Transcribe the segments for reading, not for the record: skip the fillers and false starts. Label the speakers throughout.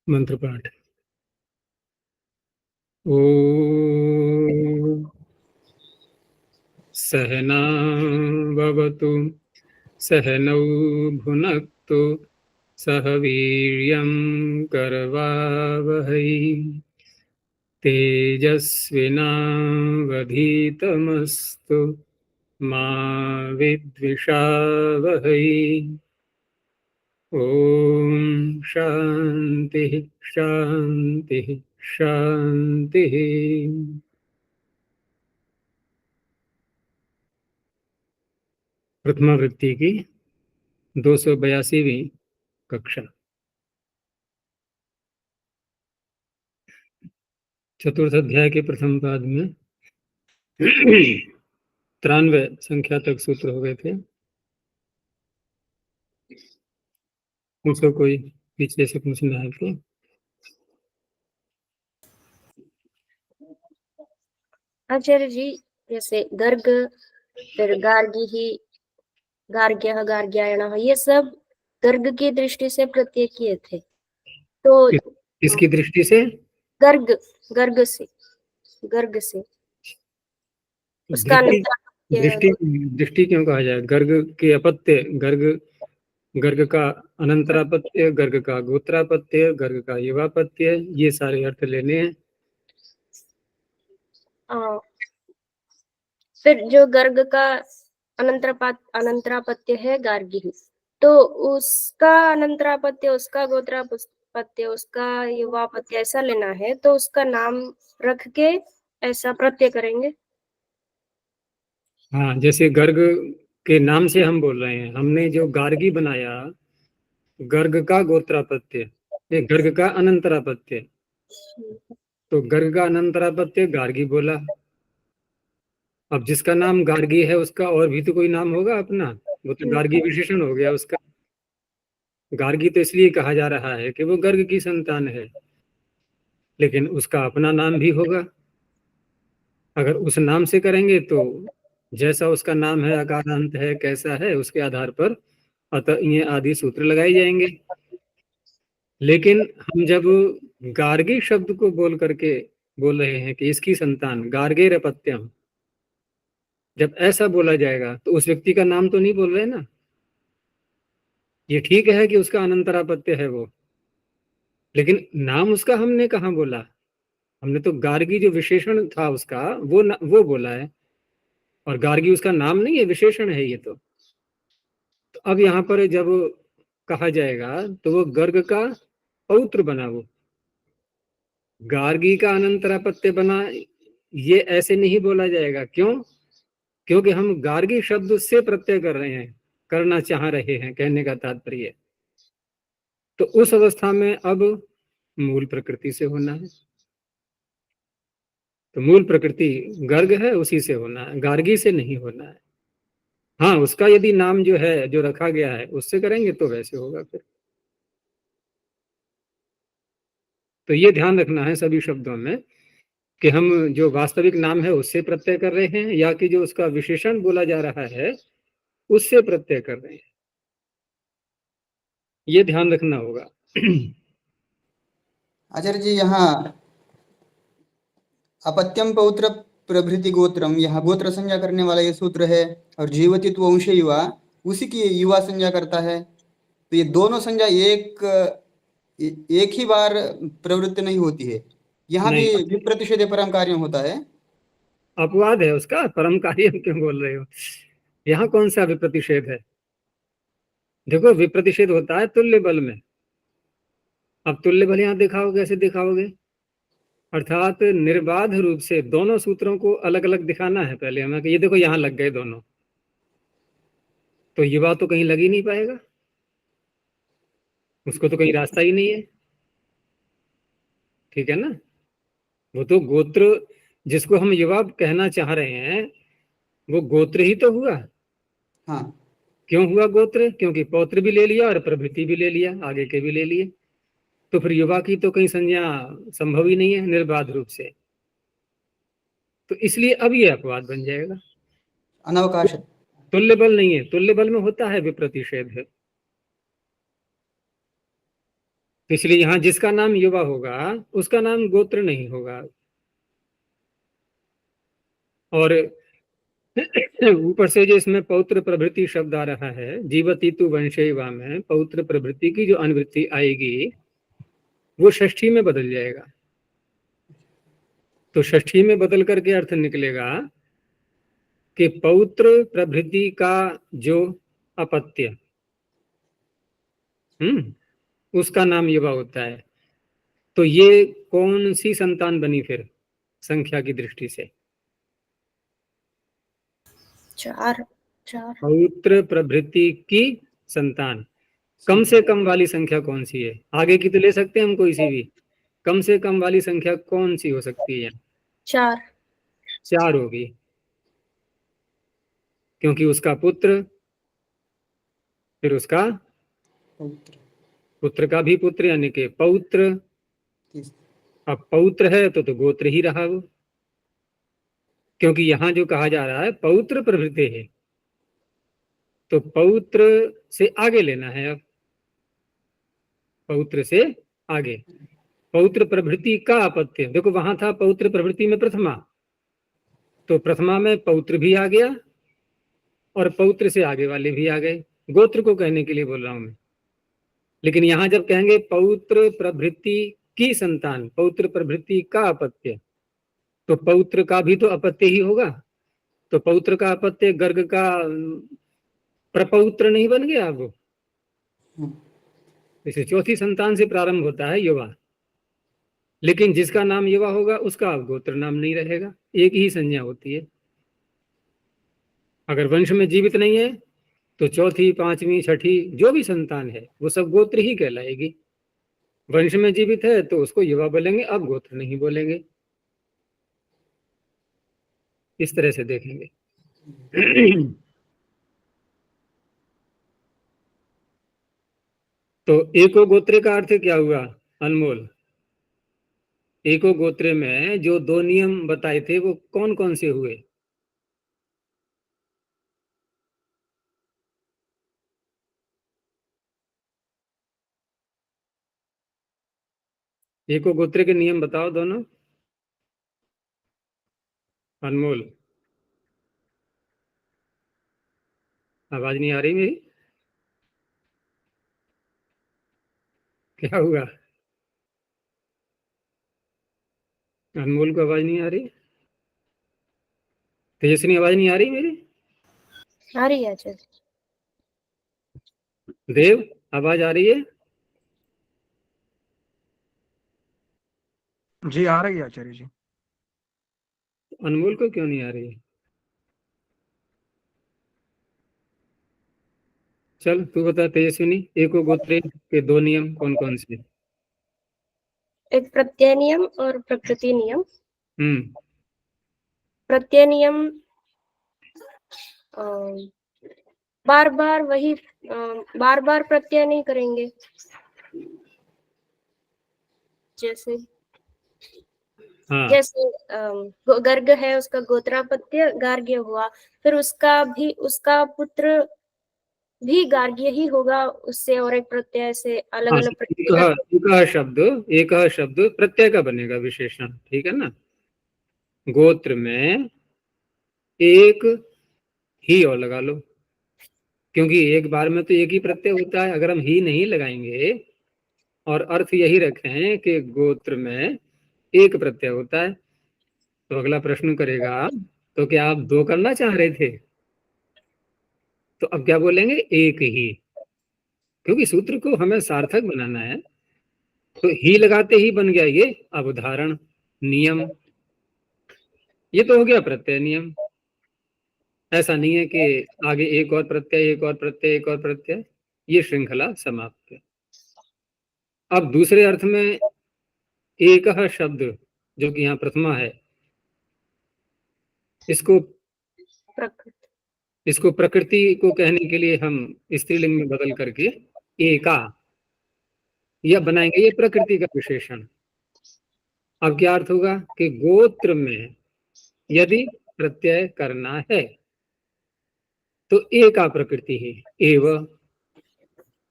Speaker 1: मंत्र पाठ। ओम सहना भवतु सहनौ भुनक्तु सह वीर्यं करवावहै तेजस्विनावधीतमस्तु मा विद्विषावहै। ओम शांति शांति शांति। प्रथमा वृत्ति की 282वीं कक्षा, चतुर्थ अध्याय के प्रथम पाद में 93 संख्या तक सूत्र हो गए थे। पूछो, कोई पीछे से पूछना है तो।
Speaker 2: आचार्य जी, जैसे गर्ग, फिर गार्गी, गार्ग्यः, गार्ग्यायणः, ये सब गर्ग की दृष्टि से प्रत्यय किए थे। तो
Speaker 1: किसकी दृष्टि से?
Speaker 2: गर्ग, गर्ग से, गर्ग से उसका
Speaker 1: दृष्टि दृष्टि क्यों कहा जाए? गर्ग के अपत्य, गर्ग का अनंतरापत्य, गर्ग का गोत्रापत्य, गर्ग का युवापत्य, ये सारे अर्थ लेने हैं।
Speaker 2: फिर जो गर्ग का अनंतरापत्य है गार्गी, तो उसका अनंतरापत्य, उसका गोत्रापत्य, उसका युवापत्य ऐसा लेना है, तो उसका नाम रख के ऐसा प्रत्यय करेंगे।
Speaker 1: हाँ, जैसे गर्ग के नाम से हम बोल रहे हैं, हमने जो गार्गी बनाया, गर्ग का गोत्रापत्य, ये गर्ग का अनंतरापत्य, तो गर्ग का अनंतरापत्य गार्गी बोला। अब जिसका नाम गार्गी है उसका और भी तो कोई नाम होगा अपना, वो तो गार्गी विशेषण हो गया उसका। गार्गी तो इसलिए कहा जा रहा है कि वो गर्ग की संतान है, लेकिन उसका अपना नाम भी होगा। अगर उस नाम से करेंगे तो जैसा उसका नाम है, अकारांत है, कैसा है, उसके आधार पर अतः ये आदि सूत्र लगाए जाएंगे। लेकिन हम जब गार्गी शब्द को बोल करके बोल रहे हैं कि इसकी संतान गार्गेरपत्यम, जब ऐसा बोला जाएगा तो उस व्यक्ति का नाम तो नहीं बोल रहे ना। ये ठीक है कि उसका अनंतरापत्य है वो, लेकिन नाम उसका हमने कहाँ बोला? हमने तो गार्गी जो विशेषण था उसका वो बोला है, और गार्गी उसका नाम नहीं है, विशेषण है ये तो अब यहाँ पर जब कहा जाएगा तो वो गर्ग का पौत्र बना, वो गार्गी का अनंतरापत्य बना, ये ऐसे नहीं बोला जाएगा। क्यों? क्योंकि हम गार्गी शब्द से प्रत्यय कर रहे हैं, करना चाह रहे हैं, कहने का तात्पर्य। तो उस अवस्था में अब मूल प्रकृति से होना है, तो मूल प्रकृति गर्ग है, उसी से होना है, गार्गी से नहीं होना है। हाँ, उसका यदि नाम जो है, जो रखा गया है, उससे करेंगे तो वैसे होगा फिर। तो ये ध्यान रखना है सभी शब्दों में कि हम जो वास्तविक नाम है उससे प्रत्यय कर रहे हैं, या कि जो उसका विशेषण बोला जा रहा है उससे प्रत्यय कर रहे हैं, ये ध्यान रखना होगा।
Speaker 3: आचार्य जी, यहाँ अपत्यम पौत्र प्रभृति गोत्रम, यहाँ गोत्र संज्ञा करने वाला ये सूत्र है, और जीवतित्व वंश युवा उसी की युवा संज्ञा करता है। तो ये दोनों संज्ञा एक ही बार प्रवृत्ति नहीं होती है, यहाँ भी
Speaker 1: नहीं,
Speaker 3: विप्रतिषेध परम कार्य होता है।
Speaker 1: अपवाद है उसका, परम कार्य क्यों बोल रहे हो? यहाँ कौन सा विप्रतिषेध है? देखो, विप्रतिषेध होता है तुल्य बल में। अब तुल्य बल यहाँ दिखाओगे, कैसे दिखाओगे? अर्थात निर्बाध रूप से दोनों सूत्रों को अलग अलग दिखाना है पहले हमें कि ये देखो यहाँ लग गए दोनों, तो युवा तो कहीं लग ही नहीं पाएगा, उसको तो कहीं रास्ता ही नहीं है। ठीक है ना? वो तो गोत्र, जिसको हम युवा कहना चाह रहे हैं, वो गोत्र ही तो हुआ।
Speaker 3: हाँ,
Speaker 1: क्यों हुआ गोत्र? क्योंकि पौत्र भी ले लिया और प्रभृति भी ले लिया, आगे के भी ले लिए। तो फिर युवा की तो कहीं संज्ञा संभव ही नहीं है निर्बाध रूप से, तो इसलिए अब ये अपवाद बन जाएगा।
Speaker 3: अनवकाश है।
Speaker 1: तुल्य बल नहीं है, तुल्य बल में होता है विप्रतिषेध है। तो इसलिए यहाँ जिसका नाम युवा होगा उसका नाम गोत्र नहीं होगा। और ऊपर से जो इसमें पौत्र प्रभृति शब्द आ रहा है, जीवति तु वंशेवा में पौत्र प्रभृति की जो अनुवृत्ति आएगी वो षष्ठी में बदल जाएगा। तो षष्ठी में बदल करके अर्थ निकलेगा कि पौत्र प्रभृति का जो अपत्य उसका नाम युवा होता है। तो ये कौन सी संतान बनी फिर संख्या की दृष्टि से?
Speaker 2: 4 4
Speaker 1: पौत्र प्रभृति की संतान। कम से कम वाली संख्या कौन सी है? आगे की तो ले सकते हैं हम कोई सी भी, कम से कम वाली संख्या कौन सी हो सकती है?
Speaker 2: 4
Speaker 1: 4 होगी, क्योंकि उसका पुत्र, फिर उसका
Speaker 3: पौत्र
Speaker 1: पुत्र का भी पुत्र, यानी कि पौत्र।
Speaker 3: तीस-
Speaker 1: अब पौत्र है तो गोत्र ही रहा वो, क्योंकि यहां जो कहा जा रहा है पौत्र प्रभृति है, तो पौत्र से आगे लेना है। अब पौत्र से आगे पौत्र प्रभृति का अपत्य, देखो वहां था पौत्र प्रभृति में प्रथमा, तो प्रथमा में पौत्र भी आ गया और पौत्र से आगे वाले भी आ गए। गोत्र को कहने के लिए बोल रहा हूं मैं। लेकिन यहां जब कहेंगे पौत्र प्रभृति की संतान, पौत्र प्रभृति का अपत्य, तो पौत्र का भी तो अपत्य ही होगा। तो पौत्र का अपत्य गर्ग का प्रपौत्र नहीं बन गया वो? इसे चौथी संतान से प्रारंभ होता है युवा, लेकिन जिसका नाम युवा होगा उसका अब गोत्र नाम नहीं रहेगा, एक ही संज्ञा होती है। अगर वंश में जीवित नहीं है तो चौथी, पांचवी, छठी जो भी संतान है वो सब गोत्र ही कहलाएगी। वंश में जीवित है तो उसको युवा बोलेंगे, अब गोत्र नहीं बोलेंगे। इस तरह से देखेंगे। तो एको गोत्रे का अर्थ क्या हुआ अनमोल? एको गोत्रे में जो 2 नियम बताए थे वो कौन कौन से हुए? एको गोत्रे के नियम बताओ दोनों। अनमोल, आवाज नहीं आ रही मेरी? क्या हुआ? अनमोल को आवाज नहीं आ रही? तेजस्विनी आवाज नहीं आ रही मेरी?
Speaker 2: आ रही है आचार्य।
Speaker 1: देव आवाज आ रही है?
Speaker 4: जी आ रही है आचार्य जी।
Speaker 1: अनमोल को क्यों नहीं आ रही है? चल तू बता तेजस्विनी, एको गोत्रे के 2 नियम कौन कौन से?
Speaker 2: एक प्रत्यय नियम और प्रकृति नियम।
Speaker 1: हम्म
Speaker 2: प्रत्यय नियम बार बार वही बार बार प्रत्यय नहीं करेंगे। जैसे
Speaker 1: हाँ
Speaker 2: जैसे गर्ग है, उसका गोत्रापत्य गार्ग्य हुआ, फिर उसका पुत्र भी गार्ग्य ही होगा, उससे और एक प्रत्यय से अलग
Speaker 1: हाँ,
Speaker 2: अलग प्रत्यय।
Speaker 1: एक शब्द प्रत्यय का बनेगा विशेषण, ठीक है ना? गोत्र में एक ही और लगा लो, क्योंकि एक बार में तो एक ही प्रत्यय होता है। अगर हम ही नहीं लगाएंगे और अर्थ यही रखें कि गोत्र में एक प्रत्यय होता है, तो अगला प्रश्न करेगा तो क्या आप 2 करना चाह रहे थे? तो अब क्या बोलेंगे? एक ही, क्योंकि सूत्र को हमें सार्थक बनाना है। तो ही लगाते ही बन गया ये अवधारण नियम। ये तो हो गया प्रत्यय नियम। ऐसा नहीं है कि आगे एक और प्रत्यय, एक और प्रत्यय, एक और प्रत्यय, ये श्रृंखला समाप्त है। अब दूसरे अर्थ में एक शब्द जो कि यहाँ प्रथमा है, इसको इसको प्रकृति को कहने के लिए हम स्त्रीलिंग में बदल करके एका यह बनाएंगे, ये प्रकृति का विशेषण। अब क्या अर्थ होगा कि गोत्र में यदि प्रत्यय करना है तो एका प्रकृति ही एव,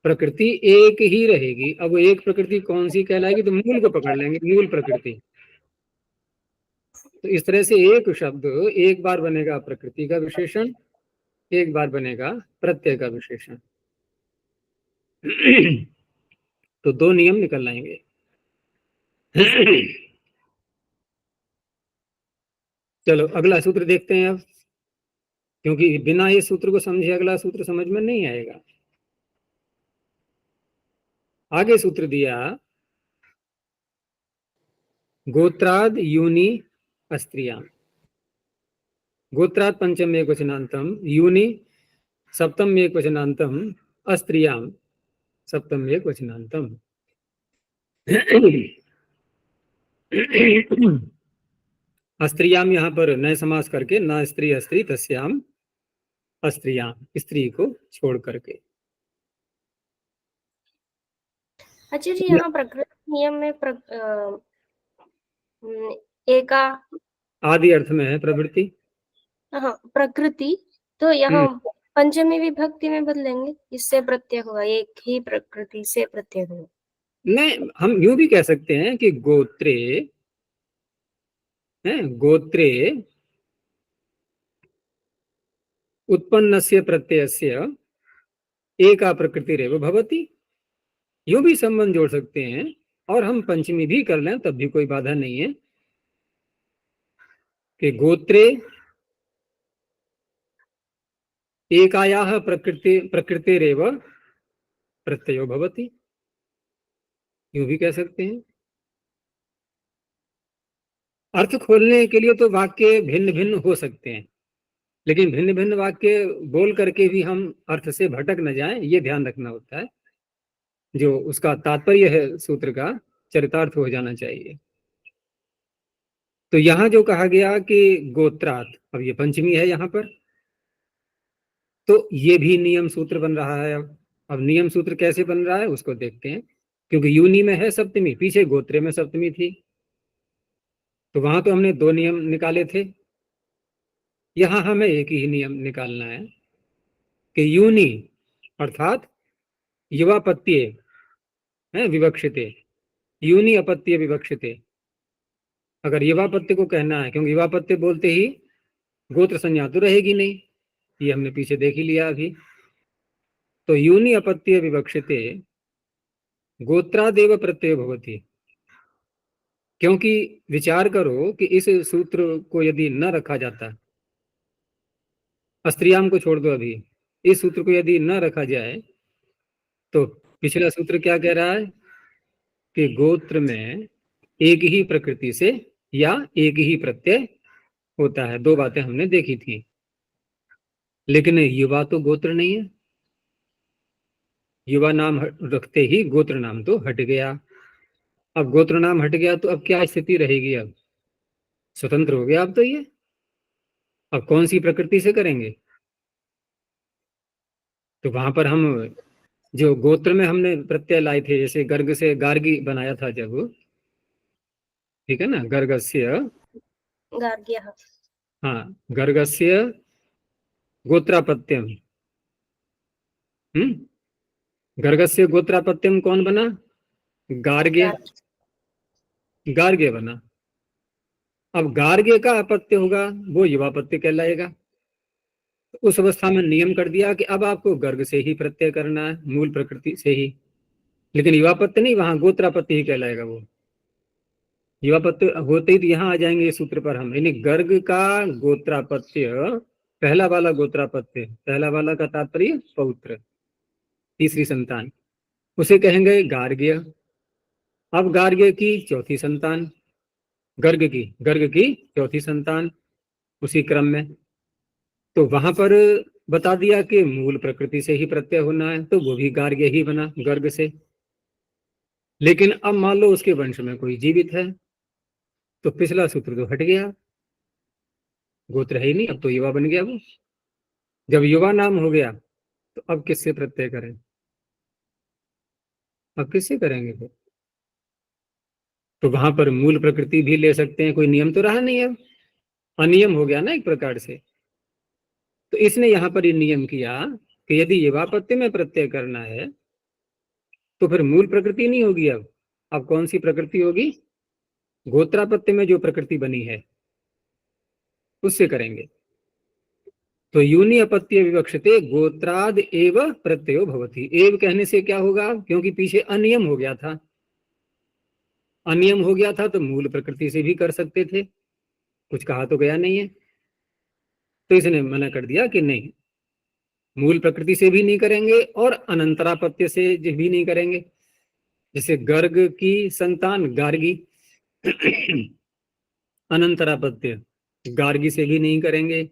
Speaker 1: प्रकृति एक ही रहेगी। अब वो एक प्रकृति कौन सी कहलाएगी, तो मूल को पकड़ लेंगे, मूल प्रकृति। तो इस तरह से एक शब्द एक बार बनेगा प्रकृति का विशेषण, एक बार बनेगा प्रत्यय का विशेषण। तो दो नियम निकल आएंगे। चलो अगला सूत्र देखते हैं अब, क्योंकि बिना ये सूत्र को समझे अगला सूत्र समझ में नहीं आएगा। आगे सूत्र दिया, गोत्राद यूनि अस्त्रियां। गोत्राद पंचम एक वचनांतम, यूनि सप्तम एक वचनांतम, अस्त्रियां सप्तम एक वचनांतम। अस्त्रियाम यहाँ पर नए समास करके, न स्त्री अस्त्री तस्याम अस्त्रियाम, स्त्री को छोड़ करके।
Speaker 2: अच्छा जी, यहाँ प्रकृति नियम में एका
Speaker 1: आदि अर्थ में है प्रवृत्ति।
Speaker 2: हाँ, प्रकृति, तो यहाँ पंचमी विभक्ति में बदलेंगे, इससे प्रत्यय हुआ, एक ही प्रकृति से प्रत्यय हुआ।
Speaker 1: नहीं, हम यूं भी कह सकते हैं कि गोत्रे गोत्रे उत्पन्नस्य प्रत्ययस्य एका प्रकृतिरेव भवति, यूं भी संबंध जोड़ सकते हैं। और हम पंचमी भी कर लें तब भी कोई बाधा नहीं है कि गोत्रे एकायाः प्रकृतिरेव प्रत्ययो भवति, यूं भी कह सकते हैं। अर्थ खोलने के लिए तो वाक्य भिन्न भिन्न हो सकते हैं, लेकिन भिन्न भिन्न वाक्य बोल करके भी हम अर्थ से भटक न जाएं, ये ध्यान रखना होता है। जो उसका तात्पर्य है सूत्र का, चरितार्थ हो जाना चाहिए। तो यहां जो कहा गया कि गोत्रात, अब ये पंचमी है यहाँ पर, तो ये भी नियम सूत्र बन रहा है। अब नियम सूत्र कैसे बन रहा है उसको देखते हैं, क्योंकि यूनि में है सप्तमी, पीछे गोत्रे में सप्तमी थी, तो वहां तो हमने दो नियम निकाले थे। यहां हमें एक ही नियम निकालना है कि यूनि अर्थात युवापत्ये है विवक्षिते, यूनि अपत्य विवक्षिते। अगर युवापत्य को कहना है, क्योंकि युवापत्य बोलते ही गोत्र संज्ञा तो रहेगी नहीं, ये हमने पीछे देख ही लिया अभी। तो यूनि अपत्य विवक्षिते गोत्रादेव प्रत्यय भवति। क्योंकि विचार करो कि इस सूत्र को यदि न रखा जाता, अस्त्रियाम को छोड़ दो अभी, इस सूत्र को यदि न रखा जाए तो पिछला सूत्र क्या कह रहा है कि गोत्र में एक ही प्रकृति से या एक ही प्रत्यय होता है। दो बातें हमने देखी थी, लेकिन युवा तो गोत्र नहीं है, युवा नाम रखते ही गोत्र नाम तो हट गया। अब गोत्र नाम हट गया तो अब क्या स्थिति रहेगी, अब स्वतंत्र हो गया अब तो ये, अब कौन सी प्रकृति से करेंगे। तो वहां पर हम जो गोत्र में हमने प्रत्यय लाए थे, जैसे गर्ग से गार्गी बनाया था जब, ठीक है ना, गर्गस्य,
Speaker 2: गार्ग्यः,
Speaker 1: हाँ, गर्गस्य गोत्रापत्यम, गर्गस्य गोत्रापत्यम कौन बना, गार्ग्य, गार्ग्य बना। अब गार्ग्य का अपत्य होगा वो युवापत्य कहलाएगा। तो उस अवस्था में नियम कर दिया कि अब आपको गर्ग से ही प्रत्यय करना है, मूल प्रकृति से ही, लेकिन युवापत्य नहीं, वहां गोत्रापत्य ही कहलाएगा वो। युवापत्य होते ही तो यहाँ आ जाएंगे इस सूत्र पर हम, यानी गर्ग का गोत्रापत्य, पहला वाला गोत्रापत्य, पहला वाला का तात्पर्य पौत्र, तीसरी संतान, उसे कहेंगे गार्ग्य। अब गार्ग्य की चौथी संतान, गर्ग की चौथी संतान उसी क्रम में, तो वहां पर बता दिया कि मूल प्रकृति से ही प्रत्यय होना है, तो वो भी गार्ग्य ही बना गर्ग से। लेकिन अब मान लो उसके वंश में कोई जीवित है, तो पिछला सूत्र तो हट गया, गोत्र है ही नहीं, अब तो युवा बन गया वो। जब युवा नाम हो गया तो अब किससे प्रत्यय करें, अब किससे करेंगे फिर। तो वहां पर मूल प्रकृति भी ले सकते हैं, कोई नियम तो रहा नहीं, अब अनियम हो गया ना एक प्रकार से। तो इसने यहाँ पर ये नियम किया कि यदि युवापत्य में प्रत्यय करना है तो फिर मूल प्रकृति नहीं होगी। अब कौन सी प्रकृति होगी? गोत्रापत्य में जो प्रकृति बनी है उससे करेंगे। तो यूनि अपत्य विवक्षते गोत्राद एव प्रत्ययो भवति। एव कहने से क्या होगा? क्योंकि पीछे अनियम हो गया था, अनियम हो गया था तो मूल प्रकृति से भी कर सकते थे, कुछ कहा तो गया नहीं है। तो इसने मना कर दिया कि नहीं, मूल प्रकृति से भी नहीं करेंगे और अनंतरापत्य से भी नहीं करेंगे। जैसे गर्ग की संतान गार्गी, अनंतरापत्य गार्गी से भी नहीं करेंगे।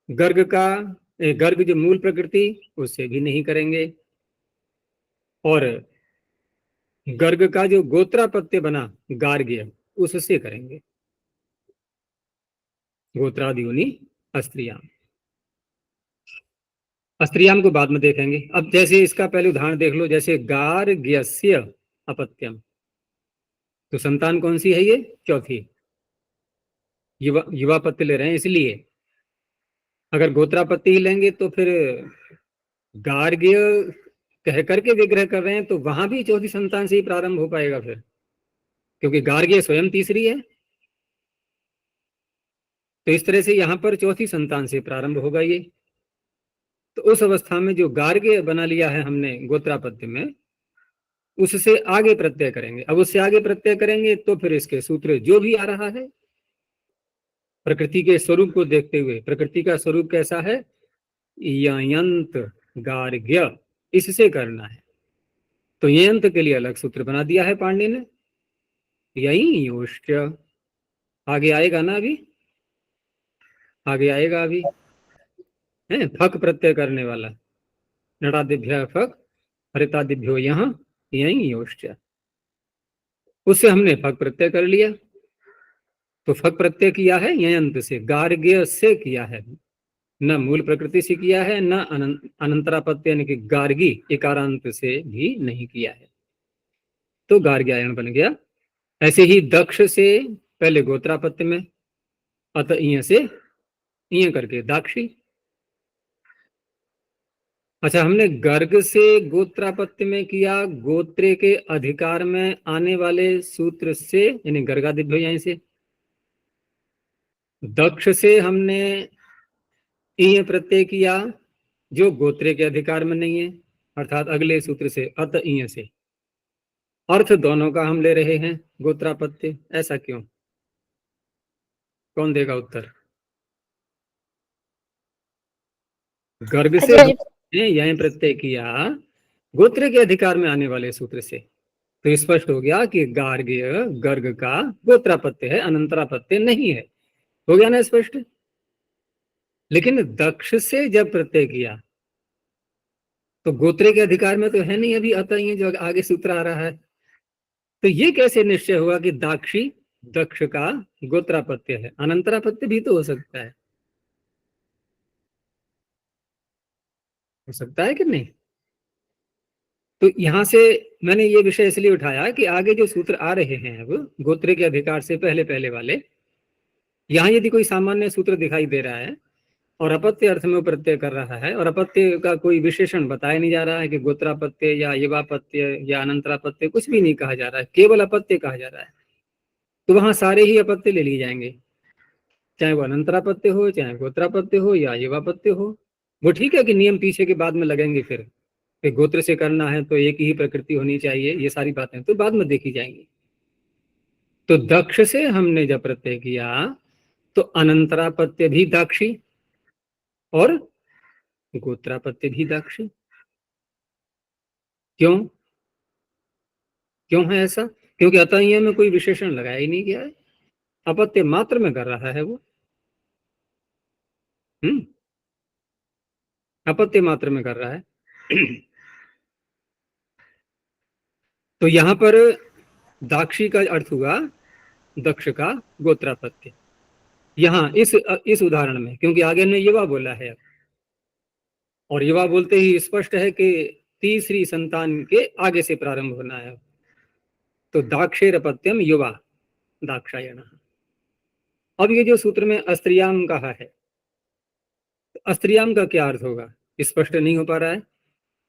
Speaker 1: गर्ग जो मूल प्रकृति उससे भी नहीं करेंगे। और गर्ग का जो गोत्रापत्य बना गार्ग्य उससे करेंगे। गोत्रादियोनि अस्त्रियाम, अस्त्रियाम को बाद में देखेंगे। अब जैसे इसका पहले उदाहरण देख लो, जैसे गार्ग्यस्य अपत्यम, तो संतान कौन सी है? ये चौथी, युवा पत्य ले रहे हैं इसलिए। अगर गोत्रापत्य ही लेंगे तो फिर गार्ग्य कह करके विग्रह कर रहे हैं तो वहां भी चौथी संतान से ही प्रारंभ हो पाएगा फिर, क्योंकि गार्ग्य स्वयं तीसरी है। तो इस तरह से यहां पर चौथी संतान से प्रारंभ होगा ये। तो उस अवस्था में जो गार्ग्य बना लिया है हमने गोत्रापत्य में, उससे आगे प्रत्यय करेंगे। अब उससे आगे प्रत्यय करेंगे तो फिर इसके सूत्र जो भी आ रहा है प्रकृति के स्वरूप को देखते हुए, प्रकृति का स्वरूप कैसा है? यंत गार्ग्य, इससे करना है। तो यंत के लिए अलग सूत्र बना दिया है पांडे ने, यही योश्च। आगे आएगा ना, अभी आगे आएगा अभी, है फक प्रत्यय करने वाला, नटादिभ्य फक हरितादिभ्यो यहाँ यही योश्च, उससे हमने फक प्रत्यय कर लिया। तो फक प्रत्यय किया है यंत से, गार्ग्य से किया है, न मूल प्रकृति से किया है, न अनंतरापत्य यानी कि गार्गी इकारांत से भी नहीं किया है, तो गार्ग्यायन बन गया। ऐसे ही दक्ष से पहले गोत्रापत्य में, अत इय से इय करके दाक्षी। अच्छा, हमने गर्ग से गोत्रापत्य में किया, गोत्रे के अधिकार में आने वाले सूत्र से, यानी गर्गादिभ्यो यहीं से। दक्ष से हमने इय प्रत्यय किया जो गोत्रे के अधिकार में नहीं है, अर्थात अगले सूत्र से अत इय से। अर्थ दोनों का हम ले रहे हैं गोत्रापत्य, ऐसा क्यों? कौन देगा उत्तर? गर्ग से हमने यह प्रत्यय किया गोत्र के अधिकार में आने वाले सूत्र से, तो स्पष्ट हो गया कि गार्ग्य गर्ग का गोत्रापत्य है, अनंतरापत्य नहीं है। हो गया ना स्पष्ट? लेकिन दक्ष से जब प्रत्यय किया तो गोत्रे के अधिकार में तो है नहीं अभी, अतः ये जो आगे सूत्र आ रहा है, तो ये कैसे निश्चय हुआ कि दाक्षी दक्ष का गोत्रापत्य है? अनंतरापत्य भी तो हो सकता है, हो सकता है कि नहीं? तो यहां से मैंने ये विषय इसलिए उठाया कि आगे जो सूत्र आ रहे हैं अब गोत्र के अधिकार से पहले पहले वाले, यहाँ यदि कोई सामान्य सूत्र दिखाई दे रहा है और अपत्य अर्थ में वो प्रत्यय कर रहा है और अपत्य का कोई विशेषण बताया नहीं जा रहा है कि गोत्रापत्य या युवापत्य या अनंतरापत्य, कुछ भी नहीं कहा जा रहा है, केवल अपत्य कहा जा रहा है, तो वहां सारे ही अपत्य ले लिए जाएंगे, चाहे वो अनंतरापत्य हो, चाहे गोत्रापत्य हो या युवापत्य हो। वो ठीक है कि नियम पीछे के बाद में लगेंगे, फिर कि गोत्र से करना है तो एक ही प्रकृति होनी चाहिए, ये सारी बातें तो बाद में देखी जाएंगी। तो दक्ष से हमने जब प्रत्यय किया तो अनंतरापत्य भी दाक्षी और गोत्रापत्य भी दाक्षी। क्यों? क्यों है ऐसा? क्योंकि अतः में कोई विशेषण लगाया ही नहीं गया है, अपत्य मात्र में कर रहा है वो। अपत्य मात्र में कर रहा है। तो यहां पर दाक्षी का अर्थ हुआ दक्ष का गोत्रापत्य। यहाँ इस उदाहरण में, क्योंकि आगे ने युवा बोला है और युवा बोलते ही स्पष्ट है कि तीसरी संतान के आगे से प्रारंभ होना है, तो दाक्षेरपत्यम युवा दाक्षायण। अब ये जो सूत्र में अस्त्रियाम कहा है, तो अस्त्रियाम का क्या अर्थ होगा? स्पष्ट नहीं हो पा रहा है,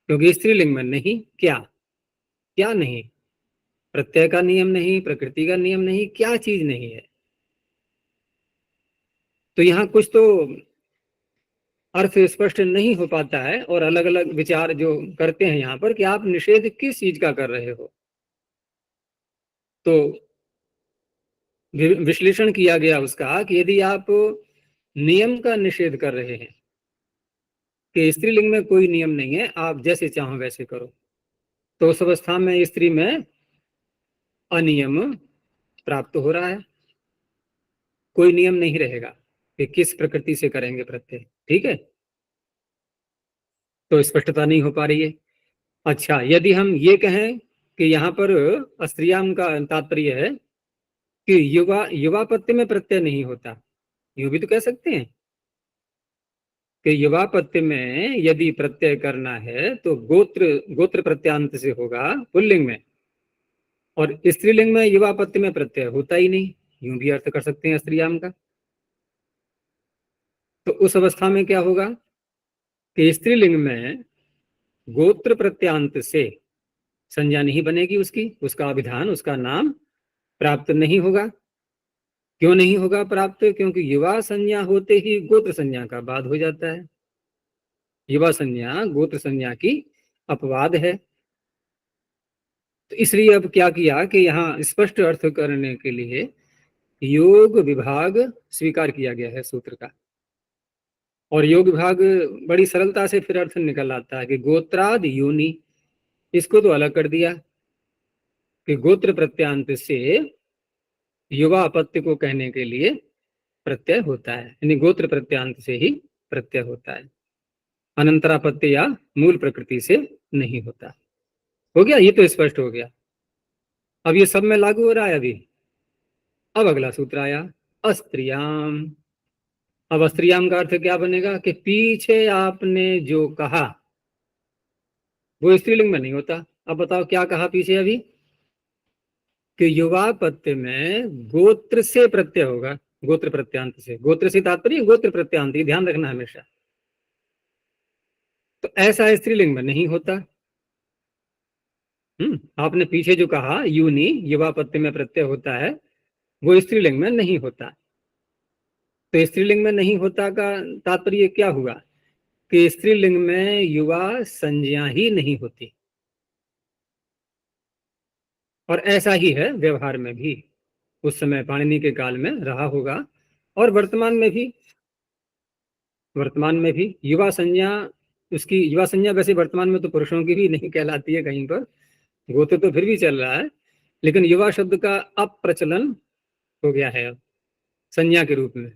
Speaker 1: क्योंकि स्त्रीलिंग में नहीं क्या, क्या नहीं? प्रत्यय का नियम नहीं, प्रकृति का नियम नहीं, क्या चीज नहीं है? तो यहाँ कुछ तो अर्थ स्पष्ट नहीं हो पाता है, और अलग अलग विचार जो करते हैं यहाँ पर कि आप निषेध किस चीज का कर रहे हो। तो विश्लेषण किया गया उसका कि यदि आप नियम का निषेध कर रहे हैं कि स्त्रीलिंग में कोई नियम नहीं है, आप जैसे चाहो वैसे करो, तो उस अवस्था में स्त्री में अनियम प्राप्त हो रहा है। कोई नियम नहीं रहेगा कि किस प्रकृति से करेंगे प्रत्यय। ठीक है, तो स्पष्टता नहीं हो पा रही है। अच्छा, यदि हम ये कहें कि यहाँ पर अस्त्रियाम का तात्पर्य है कि युवा युवापत्ति में प्रत्यय नहीं होता, यूं भी तो कह सकते हैं कि युवापत्ति में यदि प्रत्यय करना है तो गोत्र प्रत्यांत से होगा पुल्लिंग में, और स्त्रीलिंग में युवापत्ति में प्रत्यय होता ही नहीं, यूं भी अर्थ कर सकते हैं स्त्रीयाम का। तो उस अवस्था में क्या होगा कि स्त्रीलिंग में गोत्र प्रत्यांत से संज्ञा नहीं बनेगी, उसका अभिधान, उसका नाम प्राप्त नहीं होगा। क्यों नहीं होगा प्राप्त? क्योंकि युवा संज्ञा होते ही गोत्र संज्ञा का बाद हो जाता है। युवा संज्ञा गोत्र संज्ञा की अपवाद है। तो इसलिए अब क्या किया कि यहाँ स्पष्ट अर्थ करने के लिए योग विभाग स्वीकार किया गया है सूत्र का, और योग विभाग बड़ी सरलता से फिर अर्थ निकल आता है कि गोत्राद योनि, इसको तो अलग कर दिया कि गोत्र प्रत्यांत से युवा अपत्य को कहने के लिए प्रत्यय होता है, यानी गोत्र प्रत्यांत से ही प्रत्यय होता है, अनंतरापत्य या मूल प्रकृति से नहीं होता। हो गया, ये तो स्पष्ट हो गया। अब ये सब में लागू हो रहा है अभी। अब अगला सूत्र आया अस्त्रियाम। अब अस्त्रियाम का अर्थ क्या बनेगा कि पीछे आपने जो कहा वो स्त्रीलिंग में नहीं होता। अब बताओ क्या कहा पीछे अभी कि युवापत्य में गोत्र से प्रत्यय होगा, गोत्र प्रत्यांत से। गोत्र से तात्पर्य गोत्र प्रत्यांत, ध्यान रखना हमेशा। तो ऐसा स्त्रीलिंग में नहीं होता। आपने पीछे जो कहा यूनि युवापत्य में प्रत्यय होता है, वो स्त्रीलिंग में नहीं होता। तो स्त्रीलिंग में नहीं होता का तात्पर्य क्या हुआ कि स्त्रीलिंग में युवा संज्ञा ही नहीं होती। और ऐसा ही है व्यवहार में भी, उस समय पाणिनि के काल में रहा होगा, और वर्तमान में भी युवा संज्ञा, उसकी युवा संज्ञा वैसे वर्तमान में तो पुरुषों की भी नहीं कहलाती है कहीं पर, गोत्र तो फिर भी चल रहा है, लेकिन युवा शब्द का अप्रचलन हो गया है। अब संज्ञा के रूप में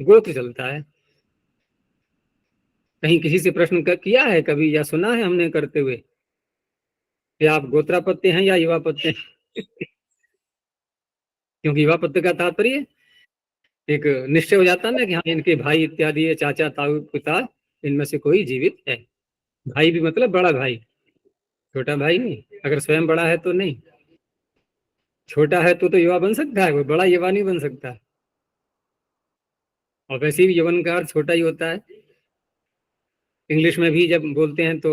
Speaker 1: गोत्र चलता है। कहीं किसी से प्रश्न किया है कभी, या सुना है हमने करते हुए कि आप गोत्रापत्य हैं या युवापत्य हैं? क्योंकि युवापत्य का तात्पर्य एक निश्चय हो जाता ना कि हाँ इनके भाई इत्यादि, चाचा ताऊ पिता, इनमें से कोई जीवित है। भाई भी मतलब बड़ा भाई, छोटा भाई नहीं। अगर स्वयं बड़ा है तो नहीं, छोटा है तो युवा बन सकता है, वो बड़ा युवा नहीं बन सकता। और वैसे भी यवन का अर्थ छोटा ही होता है। इंग्लिश में भी जब बोलते हैं तो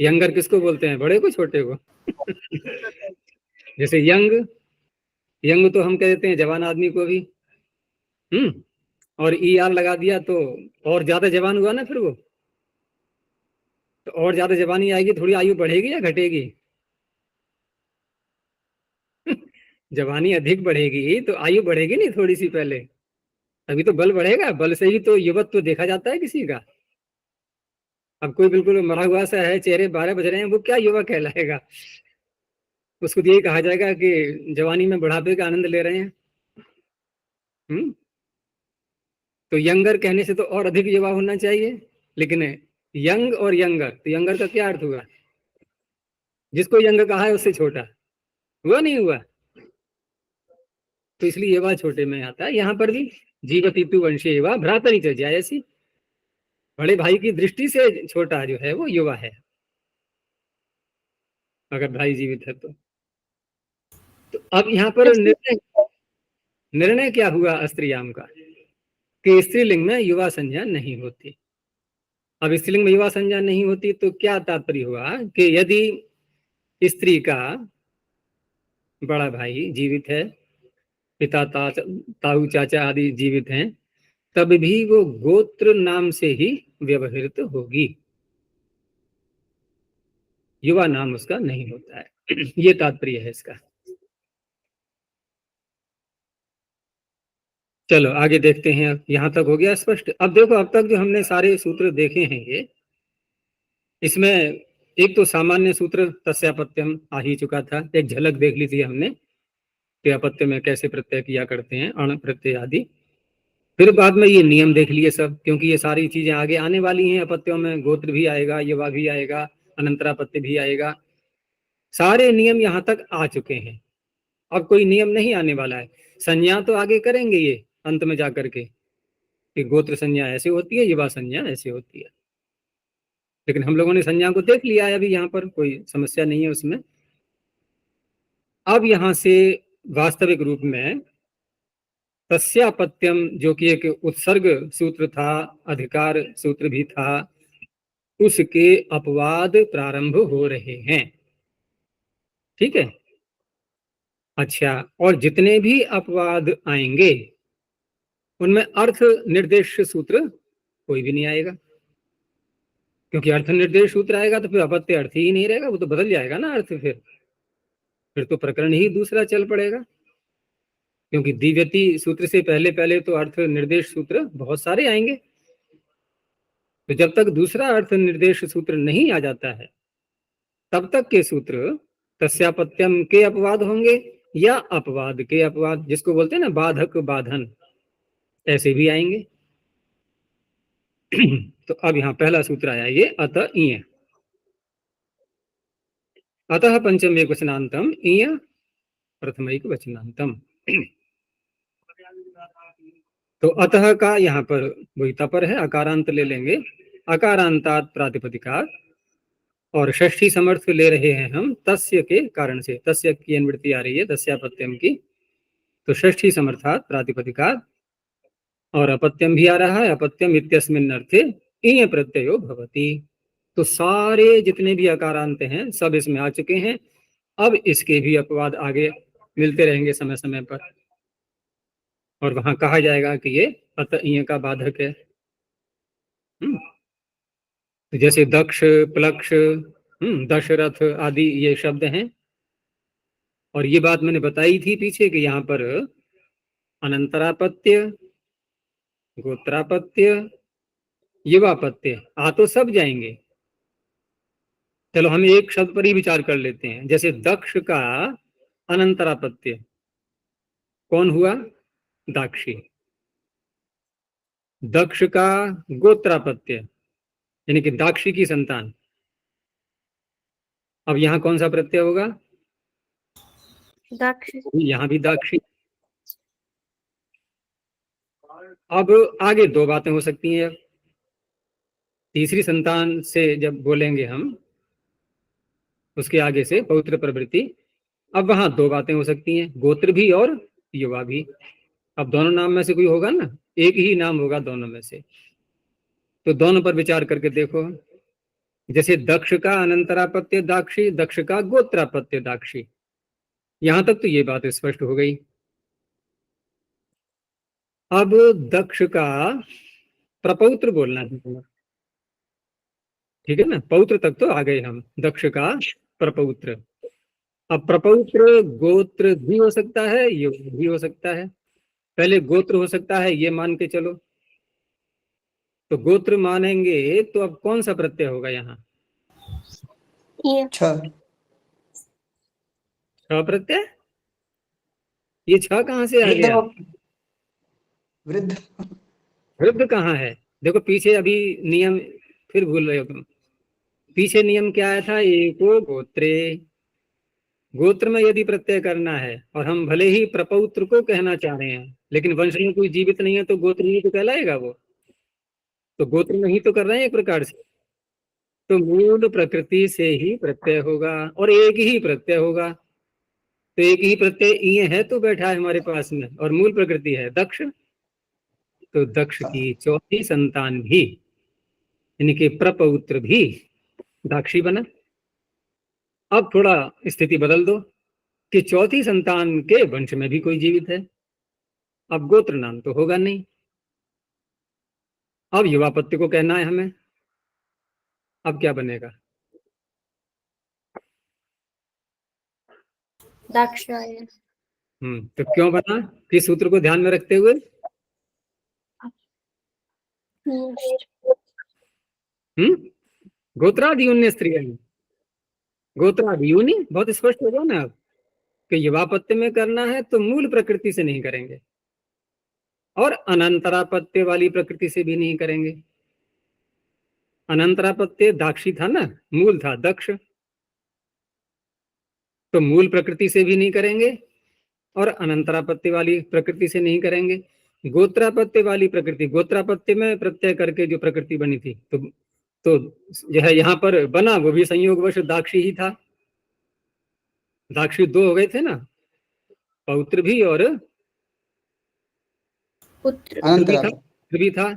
Speaker 1: यंगर किसको बोलते हैं, बड़े को छोटे को? जैसे यंग तो हम कह देते हैं जवान आदमी को भी। और ई आर लगा दिया तो और ज्यादा जवान हुआ ना फिर वो, तो और ज्यादा जवानी आएगी, थोड़ी आयु बढ़ेगी या घटेगी? जवानी अधिक बढ़ेगी तो आयु बढ़ेगी नहीं थोड़ी सी पहले, अभी तो बल बढ़ेगा, बल से ही तो युवक तो देखा जाता है किसी का। अब कोई बिल्कुल मरा हुआ सा है, चेहरे 12 बज रहे हैं, वो क्या युवा कहलाएगा? उसको तो यही कहा जाएगा कि जवानी में बुढ़ापे का आनंद ले रहे हैं। तो यंगर कहने से तो और अधिक युवा होना चाहिए, लेकिन यंग और यंगर, तो यंगर का क्या अर्थ हुआ? जिसको यंग कहा है उससे छोटा हुआ, नहीं हुआ? तो इसलिए युवा छोटे में आता है। यहाँ पर भी जीवति तु वंशी युवा भ्रातरी च जायसी, बड़े भाई की दृष्टि से छोटा जो है वो युवा है, अगर भाई जीवित है तो अब यहाँ पर निर्णय क्या हुआ स्त्रीयाम का कि स्त्रीलिंग में युवा संज्ञा नहीं होती। अब स्त्रीलिंग में युवा संज्ञा नहीं होती तो क्या तात्पर्य हुआ कि यदि स्त्री का बड़ा भाई जीवित है, पिता ताऊ चाचा आदि जीवित हैं, तब भी वो गोत्र नाम से ही व्यवहृत होगी, युवा नाम उसका नहीं होता है। ये तात्पर्य है इसका। चलो आगे देखते हैं। अब यहां तक हो गया स्पष्ट। अब देखो, अब तक जो हमने सारे सूत्र देखे हैं ये, इसमें एक तो सामान्य सूत्र तस्यापत्यम आ ही चुका था, एक झलक देख ली थी हमने कि अपत्य में कैसे प्रत्यय किया करते हैं, अण प्रत्यय आदि। फिर बाद में ये नियम देख लिए सब, क्योंकि ये सारी चीजें आगे आने वाली हैं। अपत्यों में गोत्र भी आएगा, युवा भी आएगा, अनंतरापत्य भी आएगा, सारे नियम यहाँ तक आ चुके हैं। अब कोई नियम नहीं आने वाला है। संज्ञा तो आगे करेंगे ये अंत में जाकर के कि गोत्र संज्ञा ऐसे होती है, युवा संज्ञा ऐसे होती है, लेकिन हम लोगों ने संज्ञा को देख लिया है, अभी यहाँ पर कोई समस्या नहीं है उसमें। अब यहां से वास्तविक रूप में तस्यापत्यम, जो कि एक उत्सर्ग सूत्र था, अधिकार सूत्र भी था, उसके अपवाद प्रारंभ हो रहे हैं। ठीक है। अच्छा, और जितने भी अपवाद आएंगे उनमें अर्थ निर्देश सूत्र कोई भी नहीं आएगा, क्योंकि अर्थ निर्देश सूत्र आएगा तो फिर अपत्य अर्थ ही नहीं रहेगा, वो तो बदल जाएगा ना अर्थ। फिर तो प्रकरण ही दूसरा चल पड़ेगा, क्योंकि दिव्यति सूत्र से पहले पहले तो अर्थ निर्देश सूत्र बहुत सारे आएंगे। तो जब तक दूसरा अर्थ निर्देश सूत्र नहीं आ जाता है, तब तक के सूत्र तस्यापत्यम के अपवाद होंगे या अपवाद के अपवाद, जिसको बोलते हैं ना बाधक बाधन, ऐसे भी आएंगे। तो अब यहाँ पहला सूत्र आया ये अतः इय, अतः पंचम एक वचनांतम इय प्रथम एक वचनांतम। तो अतः का यहाँ पर वही तपर है, अकारांत ले लेंगे, अकारांतात प्रातिपदिका, और षष्ठी समर्थ ले रहे हैं हम तस्य के कारण से, तस्य की अनुवृत्ति आ रही है तस्यापत्यम की, तो षष्ठी समर्थात प्रातिपदिका, और अपत्यम भी आ रहा है, अपत्यम इत्यस्मिन् अर्थे इय प्रत्ययो भवति। तो सारे जितने भी अकारांत हैं सब इसमें आ चुके हैं। अब इसके भी अपवाद आगे मिलते रहेंगे समय समय पर, और वहां कहा जाएगा कि ये अत इय का बाधक है। तो जैसे दक्ष, प्लक्ष, दशरथ आदि ये शब्द हैं। और ये बात मैंने बताई थी पीछे कि यहाँ पर अनंतरापत्य, गोत्रापत्य, युवापत्य आ तो सब जाएंगे। चलो हम एक शब्द पर ही विचार कर लेते हैं। जैसे दक्ष का अनंतरापत्य कौन हुआ? दाक्षी। दक्ष का गोत्रापत्य यानी कि दाक्षी की संतान। अब यहां कौन सा प्रत्यय होगा?
Speaker 2: दाक्षी।
Speaker 1: यहां भी दाक्षी। अब आगे दो बातें हो सकती हैं। तीसरी संतान से जब बोलेंगे हम, उसके आगे से पवित्र प्रवृत्ति, अब वहां दो बातें हो सकती हैं, गोत्र भी और युवा भी। अब दोनों नाम में से कोई होगा ना, एक ही नाम होगा दोनों में से। तो दोनों पर विचार करके देखो। जैसे दक्ष का अनंतरापत्य दाक्षी, दक्ष का गोत्रापत्य दाक्षी, यहां तक तो ये बात स्पष्ट हो गई। अब दक्ष का प्रपौत्र बोलना है, ठीक है ना, पौत्र तक तो आ गए हम, दक्ष का प्रपौत्र। अब प्रपौत्र गोत्र भी हो सकता है, युग भी हो सकता है। पहले गोत्र हो सकता है ये मान के चलो, तो गोत्र मानेंगे तो अब कौन सा प्रत्यय होगा यहाँ?
Speaker 3: छ
Speaker 1: प्रत्यय। ये छ कहाँ से आ गया?
Speaker 3: वृद्ध।
Speaker 1: वृद्ध कहाँ है? देखो पीछे अभी नियम फिर भूल रहे हो तुम। पीछे नियम क्या आया था? एको गोत्रे, गोत्र में यदि प्रत्यय करना है, और हम भले ही प्रपौत्र को कहना चाह रहे हैं, लेकिन वंश में कोई जीवित नहीं है तो गोत्र ही तो कहलाएगा वो। तो गोत्र में ही तो कर रहे हैं एक प्रकार से। तो मूल प्रकृति से ही प्रत्यय होगा, और एक ही प्रत्यय होगा। तो एक ही प्रत्यय ये है तो बैठा है हमारे पास में, और मूल प्रकृति है दक्ष। तो दक्ष की चौथी संतान भी यानी कि प्रपौत्र भी दाक्षी बना। अब थोड़ा स्थिति बदल दो कि चौथी संतान के वंश में भी कोई जीवित है, अब गोत्र नाम तो होगा नहीं। अब युवापत्य को कहना है हमें, अब क्या बनेगा?
Speaker 2: दाक्षायण।
Speaker 1: तो क्यों बना, किस सूत्र को ध्यान में रखते हुए? गोत्रादियून्य स्त्रियां, गोत्रादियूनी बहुत स्पष्ट हो गया ना अब कि युवापत्य में करना है तो मूल प्रकृति से नहीं करेंगे और अनंतरापत्य वाली प्रकृति से भी नहीं करेंगे। अनंतरापत्य दाक्षी था ना, मूल था दक्ष, तो मूल प्रकृति से भी नहीं करेंगे और अनंतरापत्य वाली प्रकृति से नहीं करेंगे। गोत्रापत्य वाली प्रकृति, गोत्रापत्य में प्रत्यय करके जो प्रकृति बनी थी, तो यह यहाँ पर बना वो भी संयोगवश दाक्षी ही था। दाक्षी दो हो गए थे ना, पौत्र भी और
Speaker 2: पुत्र
Speaker 1: भी था।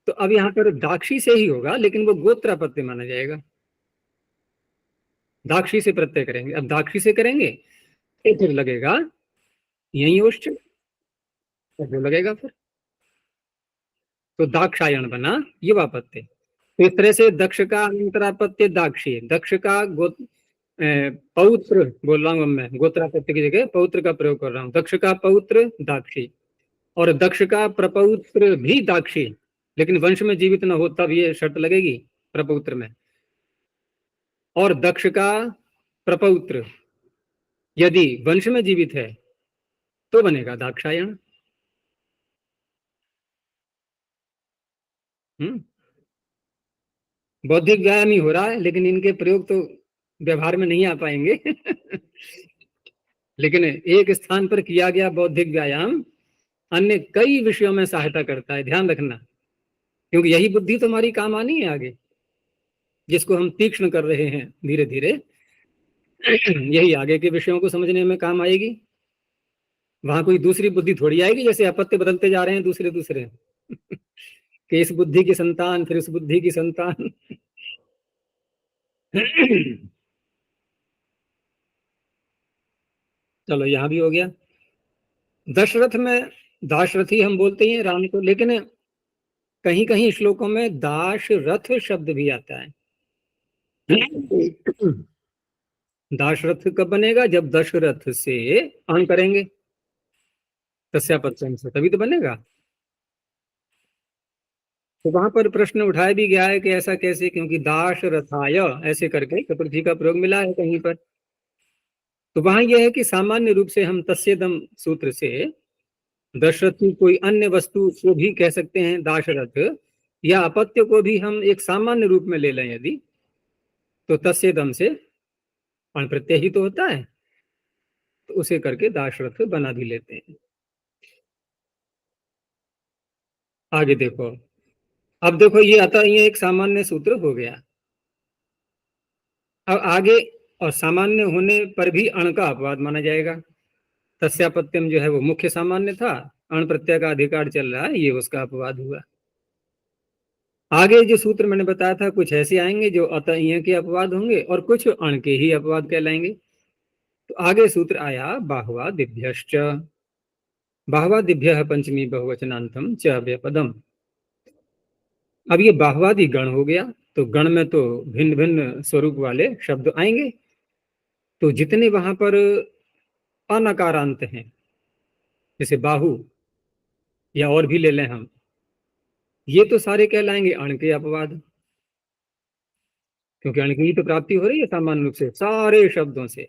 Speaker 1: तो अब यहाँ पर दाक्षी से ही होगा, लेकिन वो गोत्रापत्य माना जाएगा। दाक्षी से प्रत्यय करेंगे, अब दाक्षी से करेंगे तो फिर लगेगा यही ओष्ठ, वो लगेगा फिर, तो दाक्षायण बना युवापत्य। तो इस तरह से दक्ष का अंतरापत्य दाक्षी, दक्ष का पौत्र बोल रहा हूं मैं, गोत्रापत्य की जगह पौत्र का प्रयोग कर रहा हूं। दक्ष का पौत्र दाक्षी और दक्ष का प्रपौत्र भी दाक्षी, लेकिन वंश में जीवित न हो तब ये शर्त लगेगी प्रपौत्र में। और दक्ष का प्रपौत्र यदि वंश में जीवित है तो बनेगा दाक्षायण। बौद्धिक व्यायाम ही हो रहा है, लेकिन इनके प्रयोग तो व्यवहार में नहीं आ पाएंगे लेकिन एक स्थान पर किया गया बौद्धिक व्यायाम अन्य कई विषयों में सहायता करता है, ध्यान रखना, क्योंकि यही बुद्धि तुम्हारी काम आनी है आगे, जिसको हम तीक्ष्ण कर रहे हैं धीरे धीरे यही आगे के विषयों को समझने में काम आएगी। वहां कोई दूसरी बुद्धि थोड़ी आएगी, जैसे अपत्य बदलते जा रहे हैं दूसरे दूसरे कि इस बुद्धि की संतान फिर उस बुद्धि की संतान चलो यहां भी हो गया। दशरथ में दाशरथी हम बोलते हैं राम को, लेकिन कहीं कहीं श्लोकों में दाशरथ शब्द भी आता है। दाशरथ कब बनेगा? जब दशरथ से अण करेंगे, तस्यापत्यम से, तभी तो बनेगा। तो वहां पर प्रश्न उठाया भी गया है कि ऐसा कैसे, क्योंकि दाशरथाय ऐसे करके चतुर्थी का प्रयोग मिला है कहीं पर। तो वहां यह है कि सामान्य रूप से हम तस्येदम सूत्र से दशरथ की कोई अन्य वस्तु को भी कह सकते हैं दाशरथ, या अपत्य को भी हम एक सामान्य रूप में ले लें यदि, तो तस्येदम से अण प्रत्यय ही तो होता है, तो उसे करके दाशरथ बना भी लेते हैं। आगे देखो, अब देखो ये अतः ये एक सामान्य सूत्र हो गया। अब आगे, और सामान्य होने पर भी अण का अपवाद माना जाएगा। तस्यापत्यम जो है वो मुख्य सामान्य था, अण प्रत्यय का अधिकार चल रहा है, ये उसका अपवाद हुआ। आगे जो सूत्र मैंने बताया था कुछ ऐसे आएंगे जो अतः के अपवाद होंगे और कुछ अण के ही अपवाद कहलाएंगे। तो आगे सूत्र आया बाह्वादिभ्यश्च, बाह्वादिभ्यः पंचमी बहुवचनांतम च व्यपदम। अब ये बाह्वादि गण हो गया, तो गण में तो भिन्न भिन्न स्वरूप वाले शब्द आएंगे। तो जितने वहां पर अनकारांत हैं, जैसे बाहु या और भी ले लें हम, ये तो सारे कहलाएंगे अण के अपवाद, क्योंकि अण की ही तो प्राप्ति हो रही है सामान्य रूप से सारे शब्दों से।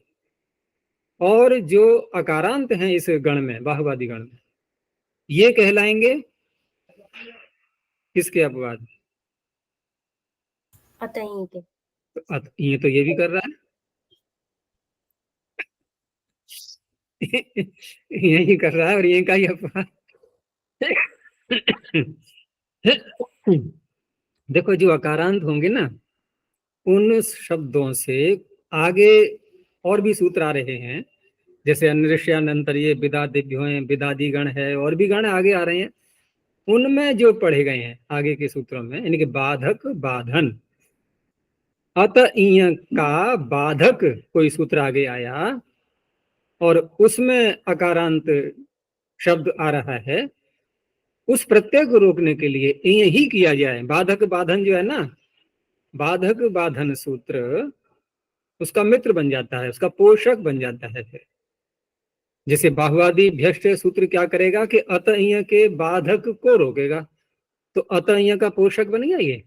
Speaker 1: और जो अकारांत हैं इस गण में, बाहुवादी गण में, ये कहलाएंगे किसके अपवाद?
Speaker 2: अतः के।
Speaker 1: ये तो ये भी कर रहा है यही कर रहा है और ये का ही अपवाद देखो जो अकारांत होंगे ना, उन शब्दों से आगे और भी सूत्र आ रहे हैं, जैसे अनृष्यानंतरीय विदादिभ्यो विदादिगण है, और भी गण आगे आ रहे हैं। उनमें जो पढ़े गए हैं आगे के सूत्रों में, यानी कि बाधक बाधन, अत इय का बाधक कोई सूत्र आगे आया और उसमें अकारांत शब्द आ रहा है, उस प्रत्यय को रोकने के लिए इय ही किया जाए। बाधक बाधन जो है ना, बाधक बाधन सूत्र उसका मित्र बन जाता है, उसका पोषक बन जाता है। फिर जैसे बाहुवादी भ्यष्ट सूत्र क्या करेगा कि अत इय के बाधक को रोकेगा, तो अत इय का पोषक बन गया, ये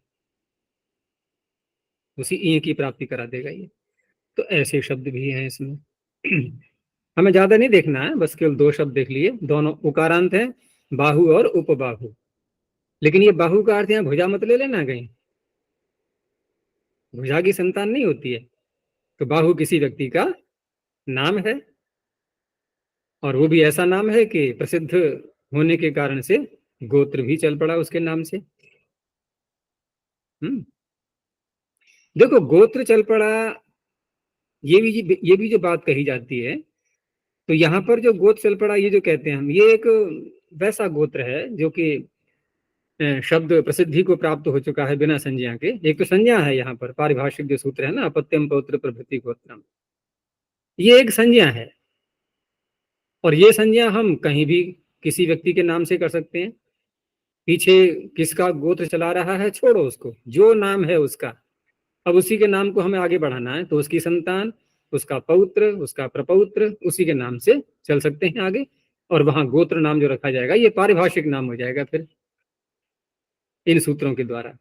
Speaker 1: उसी इय की प्राप्ति करा देगा ये। तो ऐसे शब्द भी हैं इसमें। हमें ज्यादा नहीं देखना है, बस केवल दो शब्द देख लिए, दोनों उकारांत हैं, बाहु और उपबाहु। लेकिन ये बाहु का अर्थ यहाँ भुजा मत ले लेना कहीं, भुजा की संतान नहीं होती है। तो बाहु किसी व्यक्ति का नाम है, और वो भी ऐसा नाम है कि प्रसिद्ध होने के कारण से गोत्र भी चल पड़ा उसके नाम से। देखो गोत्र चल पड़ा, ये भी जो बात कही जाती है, तो यहाँ पर जो गोत्र चल पड़ा ये जो कहते हैं हम, ये एक वैसा गोत्र है जो कि शब्द प्रसिद्धि को प्राप्त हो चुका है बिना संज्ञा के। एक तो संज्ञा है यहाँ पर, पारिभाषिक जो सूत्र है ना, अपत्यम पौत्र प्रभृति गोत्रम, ये एक संज्ञा है। और ये संज्ञा हम कहीं भी किसी व्यक्ति के नाम से कर सकते हैं। पीछे किसका गोत्र चला रहा है छोड़ो उसको, जो नाम है उसका, अब उसी के नाम को हमें आगे बढ़ाना है, तो उसकी संतान, उसका पौत्र, उसका प्रपौत्र, उसी के नाम से चल सकते हैं आगे। और वहां गोत्र नाम जो रखा जाएगा ये पारिभाषिक नाम हो जाएगा फिर इन सूत्रों के द्वारा।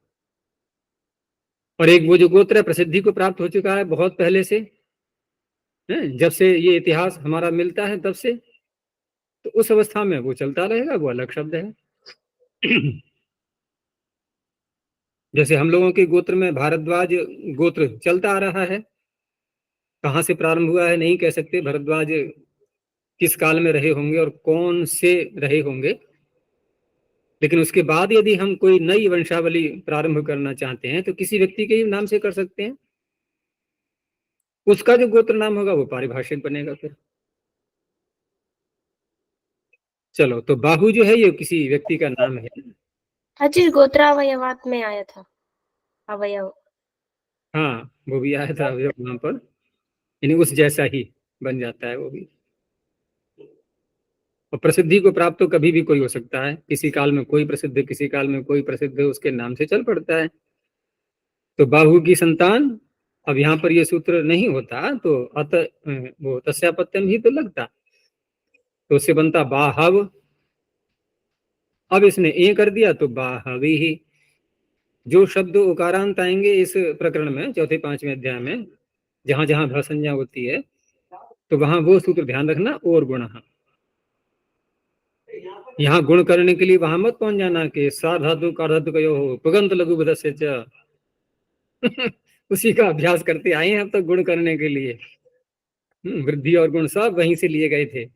Speaker 1: और एक वो जो गोत्र है प्रसिद्धि को प्राप्त हो चुका है बहुत पहले से, जब से ये इतिहास हमारा मिलता है तब से, तो उस अवस्था में वो चलता रहेगा, वो अलग शब्द है। जैसे हम लोगों के गोत्र में भारद्वाज गोत्र चलता आ रहा है, कहाँ से प्रारंभ हुआ है नहीं कह सकते, भरद्वाज किस काल में रहे होंगे और कौन से रहे होंगे, लेकिन उसके बाद यदि हम कोई नई वंशावली प्रारंभ करना चाहते हैं तो किसी व्यक्ति के नाम से कर सकते हैं, उसका जो गोत्र नाम होगा वो पारिभाषिक बनेगा फिर। चलो, तो बाहु जो है ये किसी व्यक्ति का नाम है।
Speaker 2: अजी गोत्रावयवात में आया था अवयव।
Speaker 1: हाँ, वो भी आया था अवयव नाम पर, यानी उस जैसा ही बन जाता है वो भी। और प्रसिद्धि को प्राप्त तो कभी भी कोई हो सकता है, किसी काल में कोई प्रसिद्ध, किसी काल में कोई प्रसिद्ध उसके नाम से चल पड़ता है। तो बाहु की संतान, अब यहाँ पर ये सूत्र नहीं होता तो अत वो तस्यापत्यम ही तो लगता, तो उससे बनता बाहव। अब इसने ए कर दिया तो बाहवी ही। जो शब्द उकारांत आएंगे इस प्रकरण में, चौथे पांचवें अध्याय में, जहां जहां भ संज्ञा होती है, तो वहां वो सूत्र ध्यान रखना, और गुण। यहाँ गुण करने के लिए वहां मत पहुंच जाना कि साधातु कार्धातु का यो हो पुगंत लघु बदस्य च। उसी का अभ्यास करते आए हैं अब तक गुण करने के लिए। वृद्धि और गुण सब वहीं से लिए गए थे,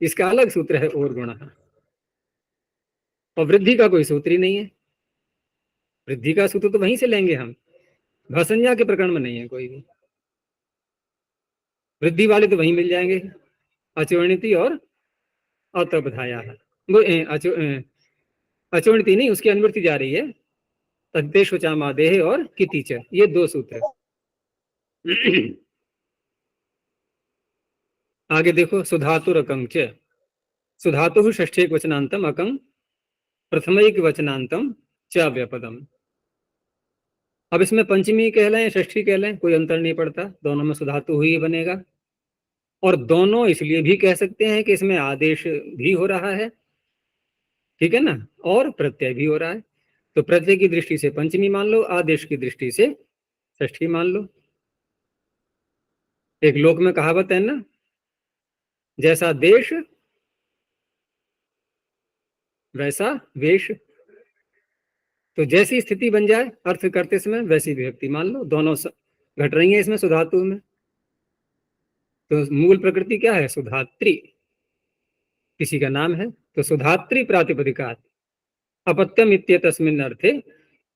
Speaker 1: इसका अलग सूत्र है और गुण। और वृद्धि का कोई सूत्र ही नहीं है, वृद्धि का सूत्र तो वहीं से लेंगे हम, भसंज्ञा के प्रकरण में नहीं है कोई भी। वृद्धि वाले तो वहीं मिल जाएंगे, अचवर्णिति और अतबधाया है। वो अचवर्णिति नहीं, उसकी अनुवृत्ति जा रही है, तद्देशोचामादेह और कितिच, ये दो सूत्र। आगे देखो, सुधातुर अकंग च, सुधातु षष्ठेक वचनांतम अकंग प्रथमैक वचनांतम च व्यपदम। अब इसमें पंचमी कहलाएं षष्ठी कहलाएं कोई अंतर नहीं पड़ता, दोनों में सुधातु ही बनेगा। और दोनों इसलिए भी कह सकते हैं कि इसमें आदेश भी हो रहा है, ठीक है ना, और प्रत्यय भी हो रहा है। तो प्रत्यय की दृष्टि से पंचमी मान लो, आदेश की दृष्टि से षष्ठी मान लो। एक लोक में कहावत है ना, जैसा देश वैसा वेश। तो जैसी स्थिति बन जाए अर्थ करते समय वैसी विभक्ति मान लो, दोनों घट रही है इसमें सुधातु में। तो मूल प्रकृति क्या है, सुधात्री, किसी का नाम है, तो सुधात्री प्रातिपदिकात् अपत्यम इत्येतस्मिन् अर्थे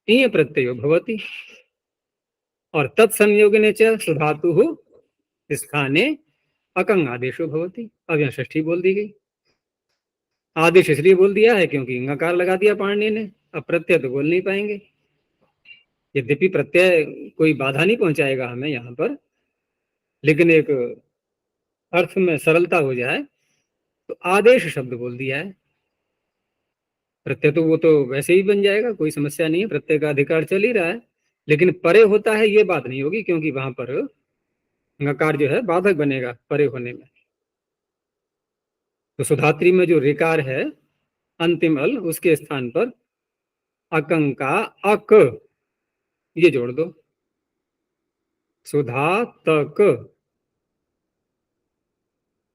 Speaker 1: इय प्रत्ययो भवति। और तत्संयोगिने च सुधातु स्थाने अकंग आदेशो भवति। अब यहाँ षष्ठी बोल दी गई, आदेश इसलिए बोल दिया है क्योंकि इंगाकार लगा दिया पाणिनि ने, अब प्रत्यय तो बोल नहीं पाएंगे। यद्यपि प्रत्यय कोई बाधा नहीं पहुंचाएगा हमें यहाँ पर, लेकिन एक अर्थ में सरलता हो जाए तो आदेश शब्द बोल दिया है। प्रत्यय तो वो तो वैसे ही बन जाएगा, कोई समस्या नहीं है, प्रत्यय का अधिकार चल ही रहा है। लेकिन परे होता है ये बात नहीं होगी, क्योंकि वहां पर ङकार जो है बाधक बनेगा परे होने में। तो सुधात्री में जो ऋकार है अंतिम अल, उसके स्थान पर अकंका अक ये जोड़ दो, सुधा तक।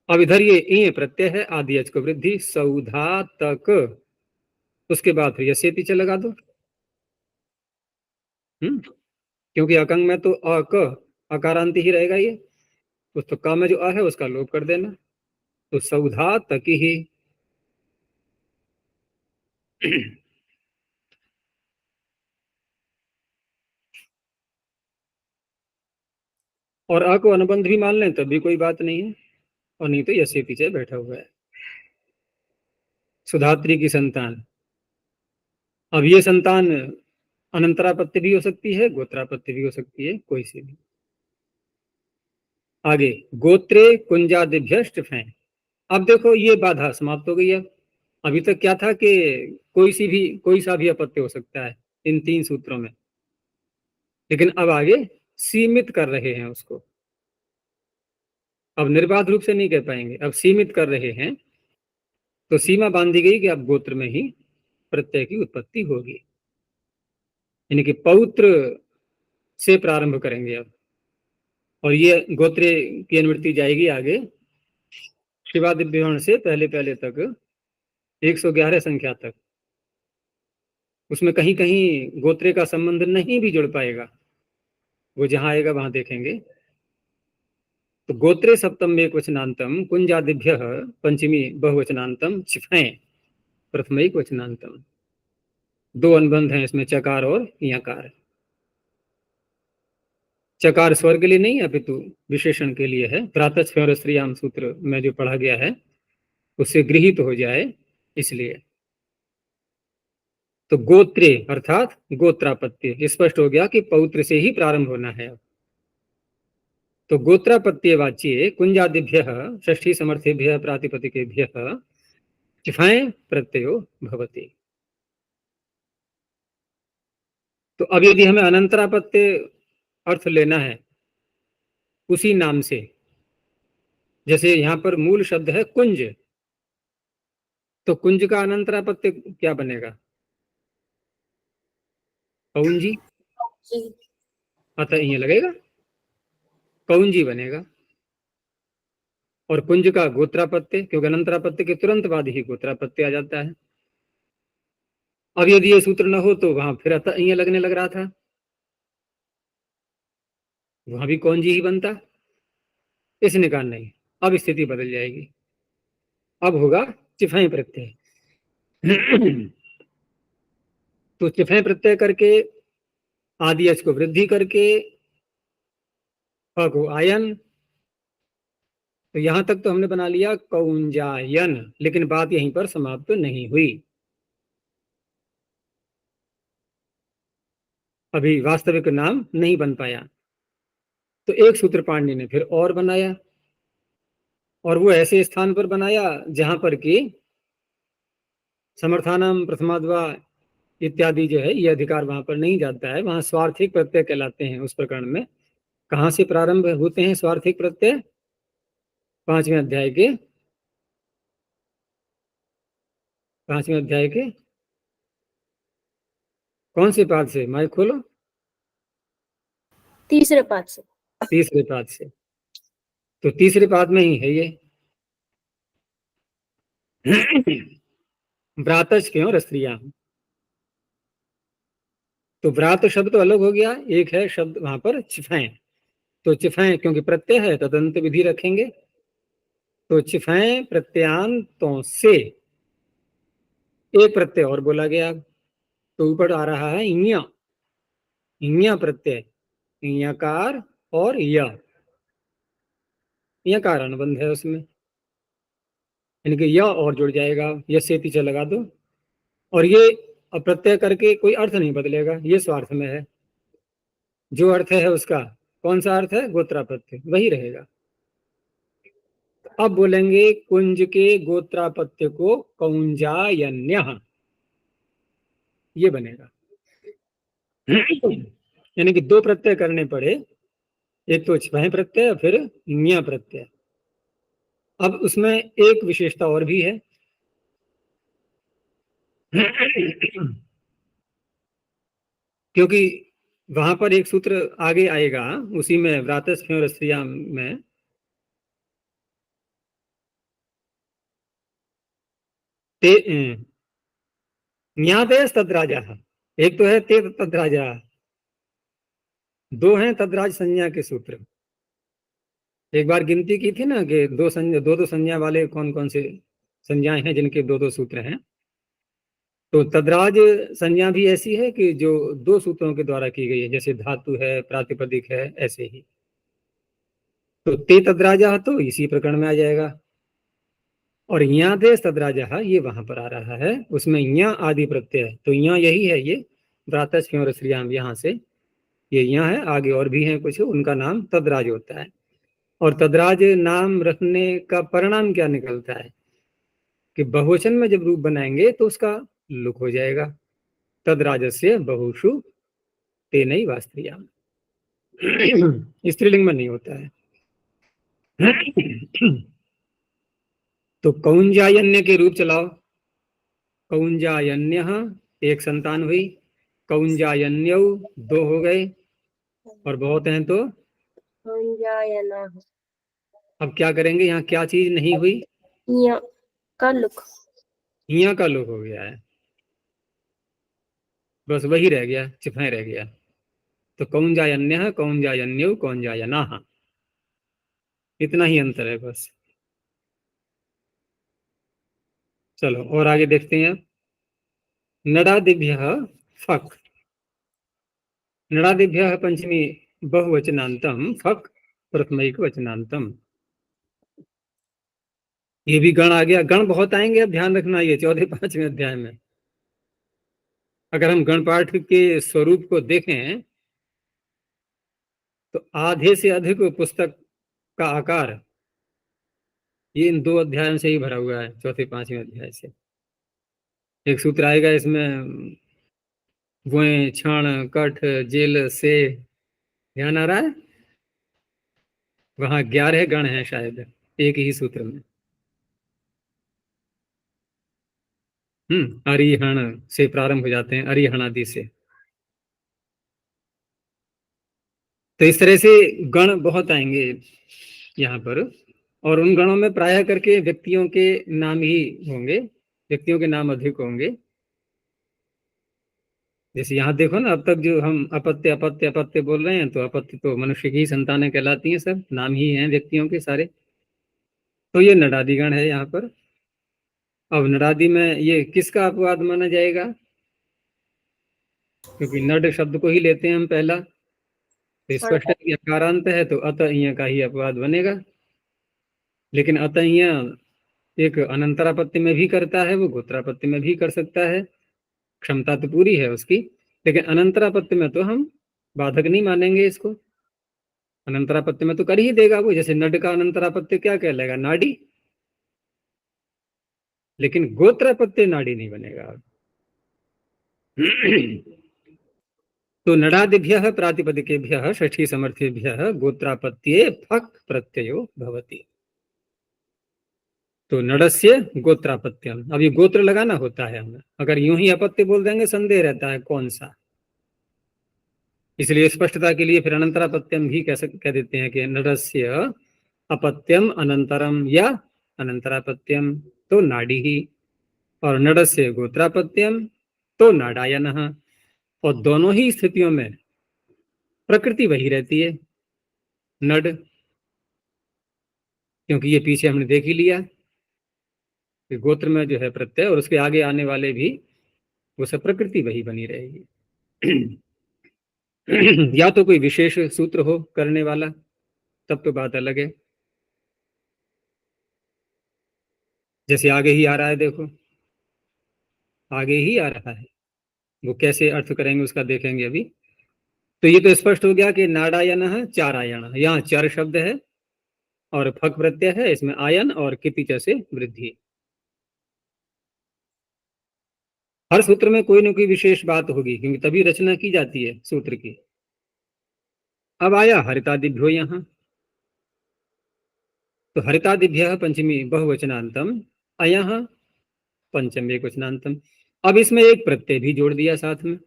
Speaker 1: अब इधर ये ई प्रत्यय है, आदि अच को वृद्धि, सौधा तक, उसके बाद फिर यसे पीछे लगा दो। क्योंकि अकंग में तो अक अकारांति ही रहेगा ये, तो क में जो अ है उसका लोप कर देना, तो सौधा तक ही। और अ को अनुबंध भी मान लें तब भी कोई बात नहीं है, और नहीं तो यसे पीछे बैठा हुआ है, सुधात्री की संतान। अब ये संतान अनंतरापत्ति भी हो सकती है, गोत्रापत्ति भी हो सकती है, कोई सी भी। आगे गोत्रे कुंजादिभ्यष्ट फै। अब देखो ये बाधा समाप्त हो गई है। अभी तक क्या था कि कोई सा भी अपत्य हो सकता है इन 3 सूत्रों में, लेकिन अब आगे सीमित कर रहे हैं उसको। अब निर्बाध रूप से नहीं कह पाएंगे, अब सीमित कर रहे हैं, तो सीमा बांधी गई कि अब गोत्र में ही प्रत्यय की उत्पत्ति होगी, यानी कि पौत्र से प्रारंभ करेंगे अब। और ये गोत्रे की अनुवृत्ति जाएगी आगे शिवादिव्यवर्ण से पहले पहले तक 111 संख्या तक। उसमें कहीं कहीं गोत्रे का संबंध नहीं भी जुड़ पाएगा, वो जहां आएगा वहां देखेंगे। तो गोत्रे सप्तम एक वचनांतम कुंजादिभ्य पंचमी बहुवचनांतम चिफै प्रथम एक वचनांतम। 2 अनुबंध हैं इसमें, चकार और यकार। चकार स्वर के लिए नहीं अपितु विशेषण के लिए है, प्रातः स्त्रियाम सूत्र में जो पढ़ा गया है उससे गृहित हो जाए इसलिए। तो गोत्रे अर्थात गोत्रापत्य, स्पष्ट हो गया कि पौत्र से ही प्रारंभ होना है। तो गोत्रापत्य वाच्य कुंजादिभ्य षष्ठी समर्थेभ्य प्रातिपदिकेभ्य चिफाएं प्रत्ययो भवति। तो अब यदि हमें अनंतरापत्य अर्थ लेना है उसी नाम से, जैसे यहां पर मूल शब्द है कुंज, तो कुंज का अनंतरापत्य क्या बनेगा? कौंजी।
Speaker 2: जी।
Speaker 1: अतः ये लगेगा कौंजी बनेगा। और कुंज का गोत्रापत्य, क्योंकि अनंतरापत्य के तुरंत बाद ही गोत्रापत्य आ जाता है। अब यदि ये सूत्र न हो तो वहां फिर अतः ये लगने लग रहा था, वहां भी कौंजी ही बनता। इसने कहा नहीं, अब स्थिति बदल जाएगी, अब होगा चिफाई प्रत्यय। तो चिफाई प्रत्यय करके आदि अच को वृद्धि करके फ को आयन, तो यहां तक तो हमने बना लिया कौंजायन, लेकिन बात यहीं पर समाप्त नहीं हुई। अभी वास्तविक नाम नहीं बन पाया, तो एक सूत्र पाणिनि ने फिर और बनाया, और वो ऐसे स्थान पर बनाया जहां पर कि समर्थानाम प्रथमाद्वा इत्यादि जो है ये अधिकार वहां पर नहीं जाता है, वहां स्वार्थिक प्रत्यय कहलाते हैं उस प्रकरण में। कहां से प्रारंभ होते हैं स्वार्थिक प्रत्यय? 5वें अध्याय के 5वें अध्याय के कौन से पाद से? माइक खोलो।
Speaker 2: तीसरे पाद से।
Speaker 1: तीसरे पाद से। तो तीसरे पाद में ही है ये। व्रातज क्यों रस्त्रिया, तो व्रात शब्द तो अलग हो गया, एक है शब्द वहां पर चिफाएं। तो चिफाएं क्योंकि प्रत्यय है तदंत विधि रखेंगे, तो चिफाएं प्रत्यांतों से एक प्रत्यय और बोला गया, तो ऊपर आ रहा है इया, इया प्रत्यय, इयाकार और यकार अनुबंध है उसमें, यानी कि य और जुड़ जाएगा, यश से पीछे लगा दो। और ये प्रत्यय करके कोई अर्थ नहीं बदलेगा, ये स्वार्थ में है। जो अर्थ है उसका, कौन सा अर्थ है? गोत्रापत्य, वही रहेगा। अब बोलेंगे कुंज के गोत्रापत्य को कौंजायन्यः, ये बनेगा। यानी कि दो प्रत्यय करने पड़े, एक तो छह प्रत्यय फिर न्य प्रत्यय। अब उसमें एक विशेषता और भी है। क्योंकि वहां पर एक सूत्र आगे आएगा, उसी में व्रातस्फेर स्त्रियाम में, ते न्यादेश तद्राजा, एक तो है ते तद्राजा, दो हैं तद्राज संज्ञा के सूत्र। एक बार गिनती की थी ना कि दो संज्ञा, दो संज्ञा वाले कौन कौन से संज्ञाएं हैं जिनके दो दो सूत्र हैं। तो तद्राज संज्ञा भी ऐसी है कि जो दो सूत्रों के द्वारा की गई है, जैसे धातु है, प्रातिपदिक है, ऐसे ही। तो ते तद्राजा तो इसी प्रकरण में आ जाएगा। और यहाँ देश तद्राजा ये वहां पर आ रहा है, उसमें यहाँ आदि प्रत्यय, तो यहाँ यही है, ये व्रातस्फेर और श्रियाम, यहाँ से ये यहाँ है। आगे और भी हैं कुछ, उनका नाम तद्राज होता है। और तद्राज नाम रखने का परिणाम क्या निकलता है कि बहुवचन में जब रूप बनाएंगे तो उसका लुक हो जाएगा। तद्राजस्य बहुषु तेनैव स्त्रियां, स्त्रीलिंग में नहीं होता है। तो कौंजायन्य के रूप चलाओ, कौंजायन्य एक संतान हुई, कौंजायन्यौ दो हो गए, और बहुत हैं तो
Speaker 2: कौंजायनः,
Speaker 1: अब क्या करेंगे? यहाँ क्या चीज नहीं हुई?
Speaker 2: य का लुक,
Speaker 1: यहाँ का लोग हो गया है, बस वही रह गया, चिफाएं रह गया। तो कौंजायन्य, कौंजायन्यौ, कौंजायनाः, इतना ही अंतर है बस। चलो और आगे देखते हैं। नडादिभ्यः फक्, नडादिभ्यः पंचमी बहुवचनांतम, फक् प्रथमैक वचनांतम। ये भी गण आ गया। गण बहुत आएंगे, अब ध्यान रखना, ये चौथे पांचवें अध्याय में। अगर हम गण पाठ के स्वरूप को देखें तो आधे से अधिक पुस्तक का आकार ये इन दो अध्यायों से ही भरा हुआ है, चौथे पांचवें अध्याय से। एक सूत्र आएगा इसमें, गुए क्षण कठ जेल से, ध्यान आ रहा है? वहां 11 गण हैं शायद एक ही सूत्र में। अरिहण से प्रारंभ हो जाते हैं, अरिहण आदि से। तो इस तरह से गण बहुत आएंगे यहाँ पर, और उन गणों में प्रायः करके व्यक्तियों के नाम ही होंगे, व्यक्तियों के नाम अधिक होंगे। जैसे यहाँ देखो ना, अब तक जो हम अपत्य अपत्य अपत्य बोल रहे हैं, तो अपत्य तो मनुष्य की ही संतानें कहलाती हैं, सब नाम ही हैं व्यक्तियों के सारे। तो ये नडादिगण है यहाँ पर। अब नडादि में ये किसका अपवाद माना जाएगा? क्योंकि नड शब्द को ही लेते हैं हम पहला, तो स्पष्ट है कि अकारांत है, तो अतः इय का ही अपवाद बनेगा। लेकिन अतः इय एक अनंतरापत्ति में भी करता है, वो गोत्रापत्ति में भी कर सकता है, क्षमता तो पूरी है उसकी। लेकिन अनंतरापत्ति में तो हम बाधक नहीं मानेंगे इसको। अनंतरापत्ति में तो कर ही देगा वो, जैसे नड का अनंतरापत्ति क्या कहलाएगा? नाड़ी। लेकिन गोत्रापत्ति नाड़ी नहीं बनेगा। तो नडादिभ्यः प्रातिपदिकेभ्यः षष्ठी समर्थेभ्यः गोत्रापत्ये फक् प्रत्ययो भवति। तो नडस्य गोत्रापत्यम, अब ये गोत्र लगाना होता है हमें। अगर यूं ही अपत्य बोल देंगे संदेह रहता है कौन सा, इसलिए स्पष्टता के लिए फिर अनंतरापत्यम भी कह देते हैं कि नडस्य अपत्यम अनंतरम या अनंतरापत्यम, तो नाड़ी ही। और नडस्य गोत्रापत्यम तो नाडायनः। और दोनों ही स्थितियों में प्रकृति वही रहती है, नड, क्योंकि ये पीछे हमने देख ही लिया कि गोत्र में जो है प्रत्यय, और उसके आगे आने वाले भी, वो सब प्रकृति वही बनी रहेगी। या तो कोई विशेष सूत्र हो करने वाला, तब तो बात अलग है। जैसे आगे ही आ रहा है, देखो आगे ही आ रहा है, वो कैसे अर्थ करेंगे उसका देखेंगे अभी। तो ये तो स्पष्ट हो गया कि नाडायन चारायण, यहाँ चर शब्द है और फक प्रत्यय है, इसमें आयन और कितिच से वृद्धि। हर सूत्र में कोई न कोई विशेष बात होगी, क्योंकि तभी रचना की जाती है सूत्र की। अब आया हरितादिभ्यो यहाँ, तो हरितादिभ्य पंचमी बहुवचनांतम, अयः पंचम एकवचनांतम। अब इसमें एक प्रत्यय भी जोड़ दिया साथ में,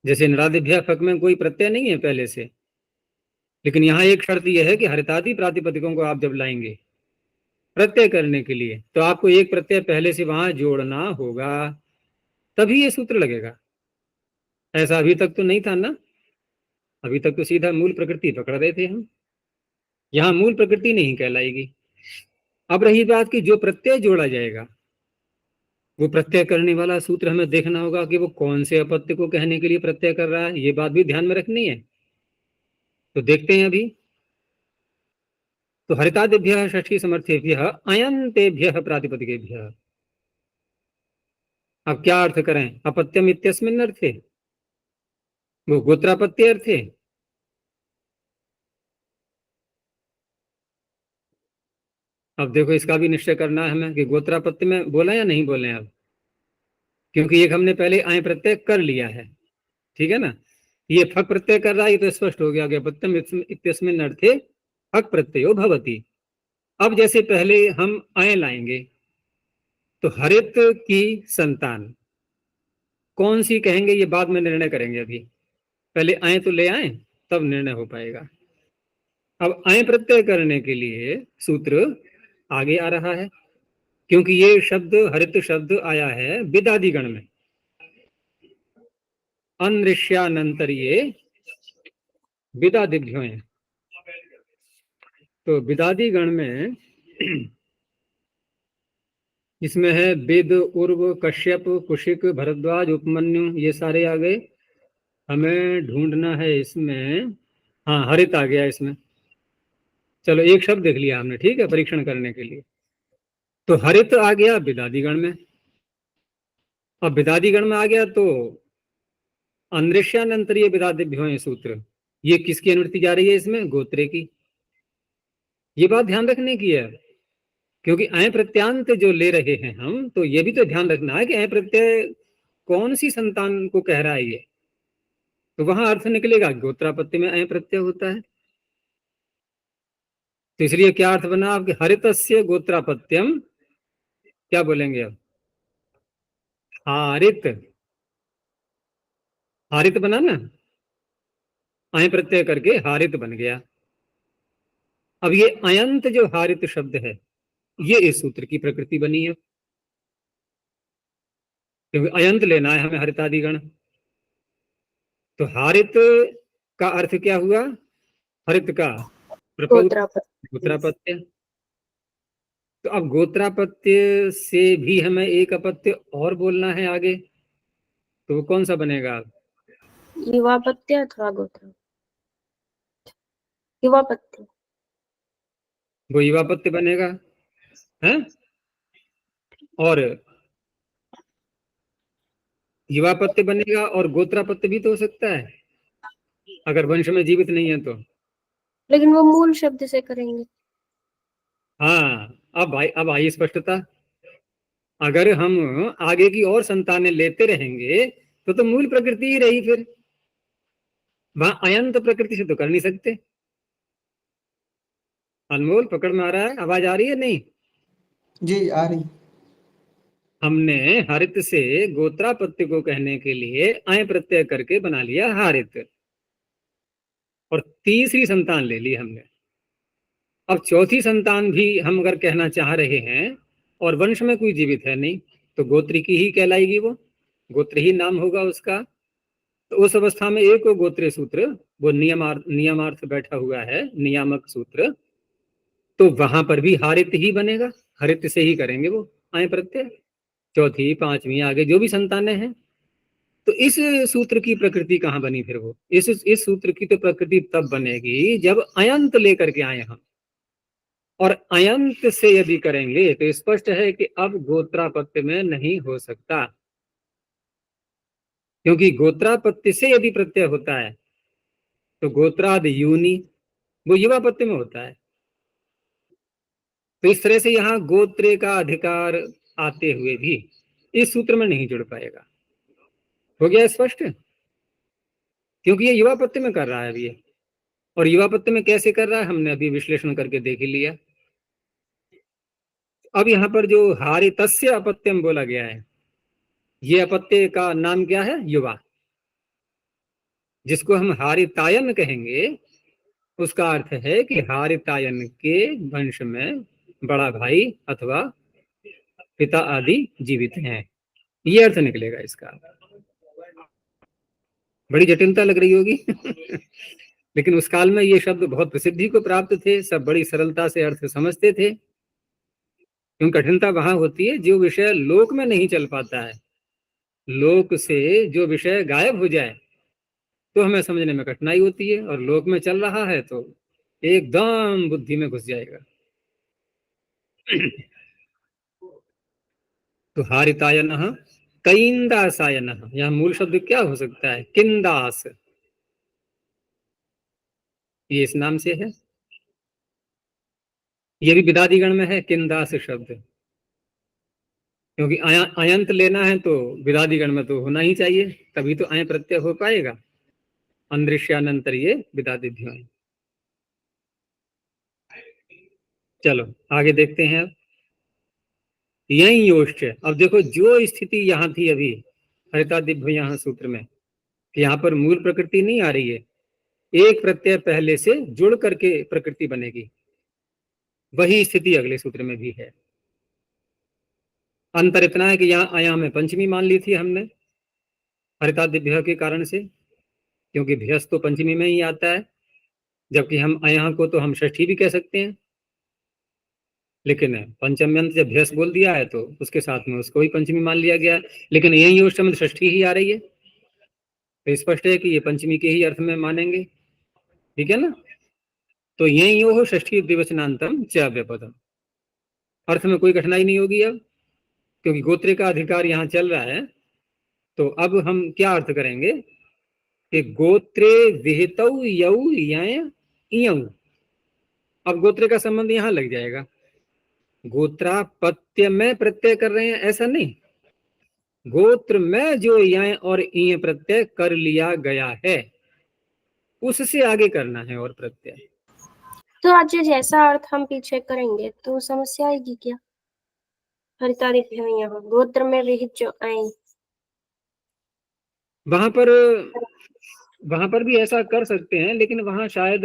Speaker 1: जैसे नरादिभ्य फक में कोई प्रत्यय नहीं है पहले से, लेकिन यहाँ एक शर्त यह है कि हरितादि प्रातिपदिकों को आप जब लाएंगे प्रत्यय करने के लिए, तो आपको एक प्रत्यय पहले से वहां जोड़ना होगा, तभी ये सूत्र लगेगा। ऐसा अभी तक तो नहीं था ना, अभी तक तो सीधा मूल प्रकृति पकड़ रहे थे हम, यहाँ मूल प्रकृति नहीं कहलाएगी। अब रही बात कि जो प्रत्यय जोड़ा जाएगा, वो प्रत्यय करने वाला सूत्र हमें देखना होगा कि वो कौन से अपत्य को कहने के लिए प्रत्यय कर रहा है, ये बात भी ध्यान में रखनी है। तो देखते हैं अभी। तो हरितादिभ्य षष्ठी समर्थेभ्य अयंतेभ्य प्रातिपदिकेभ्य। अब क्या अर्थ करें, अपत्यम इत्यस्मिन् अर्थे, वो गोत्रापत्य अर्थे। अब देखो इसका भी निश्चय करना है हमें कि गोत्रापत्य में बोला या नहीं बोले अब, क्योंकि एक हमने पहले आय प्रत्यय कर लिया है, ठीक है ना। ये फक प्रत्यय कर रहा है, ये तो स्पष्ट हो गया कि अपत्यम इत्यस्मिन् अर्थे फक प्रत्ययो भवति। अब जैसे पहले हम आय लाएंगे, तो हरित की संतान कौन सी कहेंगे ये बाद में निर्णय करेंगे, अभी पहले आए तो ले आए तब निर्णय हो पाएगा। अब आय प्रत्यय करने के लिए सूत्र आगे आ रहा है, क्योंकि ये शब्द हरित शब्द आया है विदादिगण में, अनृष्यानंतरीये विदादिभ्यो। तो विदादिगण में इसमें है वेद, उर्व, कश्यप, कुशिक, भरद्वाज, उपमन्यु, ये सारे आ गए। हमें ढूंढना है इसमें, हाँ हरित आ गया इसमें। चलो एक शब्द देख लिया हमने, ठीक है, परीक्षण करने के लिए। तो हरित आ गया विदादिगण में। अब विदादिगण में आ गया तो अनृष्यानंतरीय विदादिभ्यो है सूत्र, ये किसकी अनुवृत्ति जा रही है इसमें, गोत्रे की। ये बात ध्यान रखने की है, क्योंकि अय प्रत्यांत जो ले रहे हैं हम, तो ये भी तो ध्यान रखना है कि अय प्रत्यय कौन सी संतान को कह रहा है ये, तो वहां अर्थ निकलेगा गोत्रापत्ति में अय प्रत्यय होता है। तो इसलिए क्या अर्थ बना आपके, हरितस्य गोत्रापत्यम, क्या बोलेंगे अब, हारित। हारित बना ना, अय प्रत्यय करके हारित बन गया। अब ये अयंत जो हारित शब्द है, ये इस सूत्र की प्रकृति बनी है, क्योंकि अयंत लेना है हमें हरितादिगण। तो हारित का अर्थ क्या हुआ, हरित का प्रपौत्र
Speaker 2: गोत्रापत्य।
Speaker 1: गोत्रापत्य। तो अब गोत्रापत्य से भी हमें एक अपत्य और बोलना है आगे, तो वो कौन सा बनेगा,
Speaker 2: युवापत्य अथवा गोत्र, युवापत्य।
Speaker 1: वो युवापत्य बनेगा है। और युवापत्य बनेगा और गोत्रापत्य भी तो हो सकता है, अगर वंश में जीवित नहीं है तो।
Speaker 2: लेकिन वो मूल शब्द से करेंगे।
Speaker 1: हाँ अब आई स्पष्टता। अगर हम आगे की और संतानें लेते रहेंगे तो मूल प्रकृति ही रही, फिर वहां अयंत प्रकृति से तो कर नहीं सकते। अनमोल पकड़ में आ रहा है, आवाज आ रही है नहीं,
Speaker 3: जी आ रही।
Speaker 1: हमने हरित से गोत्रापत्य को कहने के लिए अय प्रत्यय करके बना लिया हारित, और तीसरी संतान ले ली हमने। अब चौथी संतान भी हम अगर कहना चाह रहे हैं और वंश में कोई जीवित है नहीं, तो गोत्र की ही कहलाएगी, वो गोत्र ही नाम होगा उसका। तो उस अवस्था में एक गोत्रीय सूत्र, वो नियमार्थ बैठा हुआ है, नियामक सूत्र, तो वहां पर भी हारित ही बनेगा, हरित से ही करेंगे वो आय प्रत्यय, चौथी पांचवी आगे जो भी संतानें हैं। तो इस सूत्र की प्रकृति कहाँ बनी फिर, वो इस सूत्र की तो प्रकृति तब बनेगी जब अयंत लेकर के आए हम, और अयंत से यदि करेंगे तो स्पष्ट है कि अब गोत्रापत्य में नहीं हो सकता। क्योंकि गोत्रापत्ति से यदि प्रत्यय होता है तो गोत्राद यूनि वो युवापत्ति में होता है। तो इस तरह से यहाँ गोत्रे का अधिकार आते हुए भी इस सूत्र में नहीं जुड़ पाएगा। हो गया स्पष्ट? क्योंकि ये युवापत्ति में कर रहा है अभी ये, और युवापत्ति में कैसे कर रहा है हमने अभी विश्लेषण करके देख ही लिया। अब यहाँ पर जो हारितस्य अपत्यम बोला गया है, ये अपत्य का नाम क्या है? युवा। जिसको हम हारितायन कहेंगे उसका अर्थ है कि हारितायन के वंश में बड़ा भाई अथवा पिता आदि जीवित हैं, ये अर्थ निकलेगा इसका। बड़ी जटिलता लग रही होगी लेकिन उस काल में ये शब्द बहुत प्रसिद्धि को प्राप्त थे, सब बड़ी सरलता से अर्थ समझते थे। क्योंकि कठिनता वहां होती है जो विषय लोक में नहीं चल पाता है, लोक से जो विषय गायब हो जाए तो हमें समझने में कठिनाई होती है, और लोक में चल रहा है तो एकदम बुद्धि में घुस जाएगा। तो हारितायन कैंदासायन, यहाँ मूल शब्द क्या हो सकता है? किंदास, ये इस नाम से है। ये भी विदादिगण में है किंदास शब्द, क्योंकि अयंत लेना है तो विदादिगण में तो होना ही चाहिए, तभी तो अय प्रत्यय हो पाएगा। अंदृश्यानंतर ये विदादिभ्यो। चलो आगे देखते हैं। अब यही योश्च, अब देखो जो स्थिति यहाँ थी अभी हरितादिभ्यो यहाँ सूत्र में, कि यहाँ पर मूल प्रकृति नहीं आ रही है, एक प्रत्यय पहले से जुड़ करके प्रकृति बनेगी, वही स्थिति अगले सूत्र में भी है। अंतर इतना है कि यहाँ आया में पंचमी मान ली थी हमने हरितादिभ्य के कारण से, क्योंकि भ्यस तो पंचमी में ही आता है, जबकि हम अया को तो हम षष्ठी भी कह सकते हैं, लेकिन पंचम्यंत जब भ्यस बोल दिया है तो उसके साथ में उसको ही पंचमी मान लिया गया है। लेकिन यही योश में षष्ठी ही आ रही है, तो स्पष्ट है कि ये पंचमी के ही अर्थ में मानेंगे, ठीक है ना। तो यही यो षष्ठी द्विवचनांतम च व्यपदम, अर्थ में कोई कठिनाई नहीं होगी अब, क्योंकि गोत्रे का अधिकार यहाँ चल रहा है। तो अब हम क्या अर्थ करेंगे कि गोत्रे विहितौ यौ यय इयौ, अब गोत्रे का संबंध यहाँ लग जाएगा। गोत्रापत्य में प्रत्यय कर रहे हैं ऐसा नहीं, गोत्र में जो यय और इय प्रत्यय कर लिया गया है उससे आगे करना है और प्रत्यय।
Speaker 2: तो आज जैसा अर्थ हम पीछे करेंगे तो समस्या आएगी क्या? हरितादिभ्यो यहाँ गोत्र में विहित जो आए,
Speaker 1: वहां पर भी ऐसा कर सकते हैं, लेकिन वहां शायद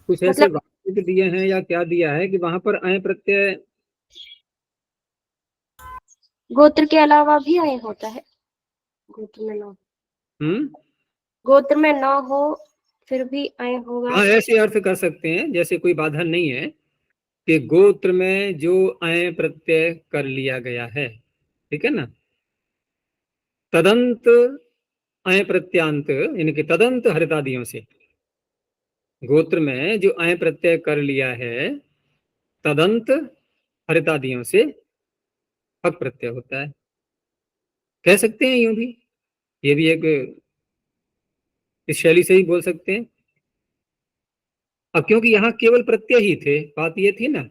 Speaker 1: कुछ ऐसे
Speaker 2: मतलब
Speaker 1: वाक्य दिए हैं या क्या दिया है कि वहां पर अय प्रत्यय
Speaker 2: गोत्र के अलावा भी आए होता है, गोत्र में न, गोत्र में न हो फिर भी आए होगा।
Speaker 1: हाँ ऐसे अर्थ कर सकते हैं, जैसे कोई बाधा नहीं है कि गोत्र में जो अय प्रत्यय कर लिया गया है, ठीक है ना, तदंत अय प्रत्यांत, यानी कि तदंत हरितादियों से, गोत्र में जो अय प्रत्यय कर लिया है तदंत हरितादियों से हक प्रत्यय होता है, कह सकते हैं यूं भी, ये भी एक इस शैली से ही बोल सकते हैं। अब क्योंकि यहाँ केवल प्रत्यय ही थे, बात ये थी ना,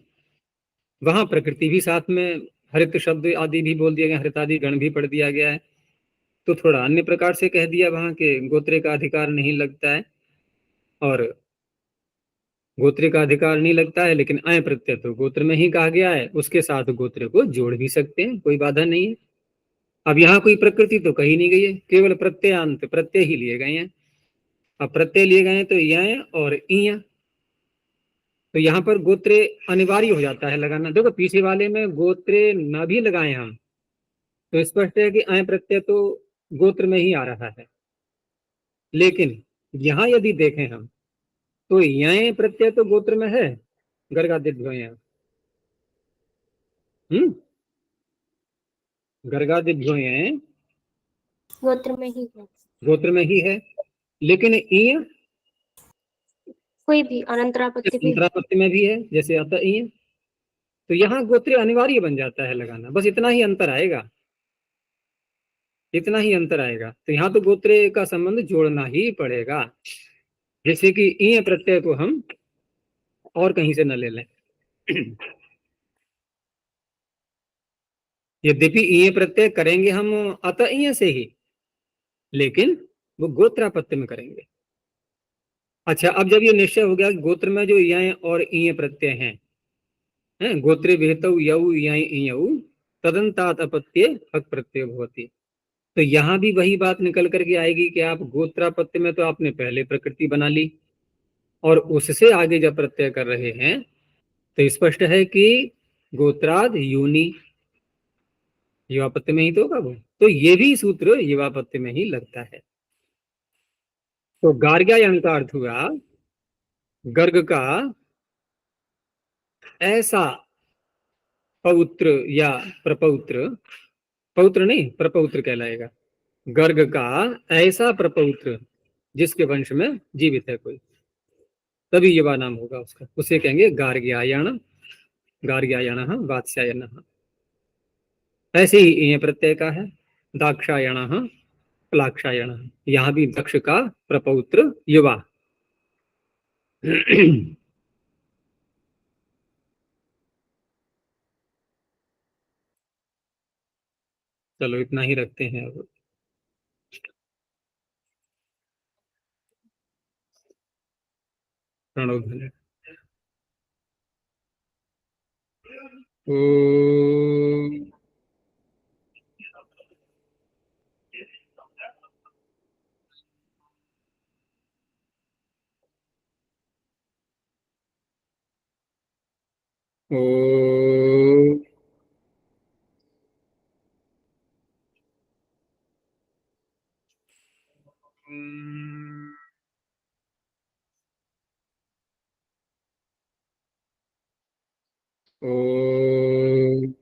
Speaker 1: वहां प्रकृति भी साथ में, हरित शब्द आदि भी बोल दिया गया, हरितादि गण भी पढ़ दिया गया है, तो थोड़ा अन्य प्रकार से कह दिया वहां के गोत्रे का अधिकार नहीं लगता है, और गोत्रे का अधिकार नहीं लगता है लेकिन अय प्रत्यय तो गोत्र में ही कहा गया है, उसके साथ गोत्र को जोड़ भी सकते हैं, कोई बाधा नहीं है। अब यहाँ कोई प्रकृति तो कही नहीं गई है, केवल प्रत्ययांत प्रत्यय ही लिए गए हैं। अब प्रत्यय लिए गए हैं तो यय और इय, तो यहाँ पर गोत्रे अनिवार्य हो जाता है लगाना। देखो पीछे वाले में गोत्रे न भी लगाए हम तो स्पष्ट है कि अय प्रत्यय तो गोत्र में ही आ रहा है, लेकिन यहाँ यदि देखें हम तो यय प्रत्यय तो गोत्र में है, गर्गादिभ्यो यहाँ, गर्गादिभ्यो यहाँ
Speaker 2: गोत्र में ही है,
Speaker 1: गोत्र में ही है, लेकिन इय
Speaker 2: कोई भी अनंतरापत्ति भी है।
Speaker 1: अंतरापत्ति में भी है, जैसे अतः इय, तो यहाँ गोत्र अनिवार्य बन जाता है लगाना, बस इतना ही अंतर आएगा। इतना ही अंतर आएगा। तो यहाँ तो गोत्रे का संबंध जोड़ना ही पड़ेगा, जैसे कि ईय प्रत्यय को हम और कहीं से न ले लें। यद्यपि ईय प्रत्यय करेंगे हम अतः ईय से ही, लेकिन वो गोत्रापत्य में करेंगे। अच्छा, अब जब ये निश्चय हो गया कि गोत्र में जो य और ईय प्रत्यय हैं, गोत्रे विहितौ यौ य ईयौ तदंतात अपत्ये हक प्रत्यय भवति। तो यहाँ भी वही बात निकल करके आएगी कि आप गोत्रापत्य में तो आपने पहले प्रकृति बना ली, और उससे आगे जब प्रत्यय कर रहे हैं तो स्पष्ट है कि गोत्राद यूनि, युवापत्य में ही तो होगा वो। तो ये भी सूत्र युवापत्य में ही लगता है। तो गार्ग्यायन का अर्थ हुआ गर्ग का ऐसा पौत्र या प्रपौत्र, पौत्र नहीं प्रपौत्र कहलाएगा, गर्ग का ऐसा प्रपौत्र जिसके वंश में जीवित है कोई, तभी युवा नाम होगा उसका, उसे कहेंगे गार्ग्यायण, गार्ग्यायण वात्स्यायन। ऐसे ही ये प्रत्यय का है दाक्षायण प्लाक्षायण, यहाँ भी दक्ष का प्रपौत्र युवा। चलो इतना ही रखते हैं अब। प्रणव ध्वनि। ओम ओम ओम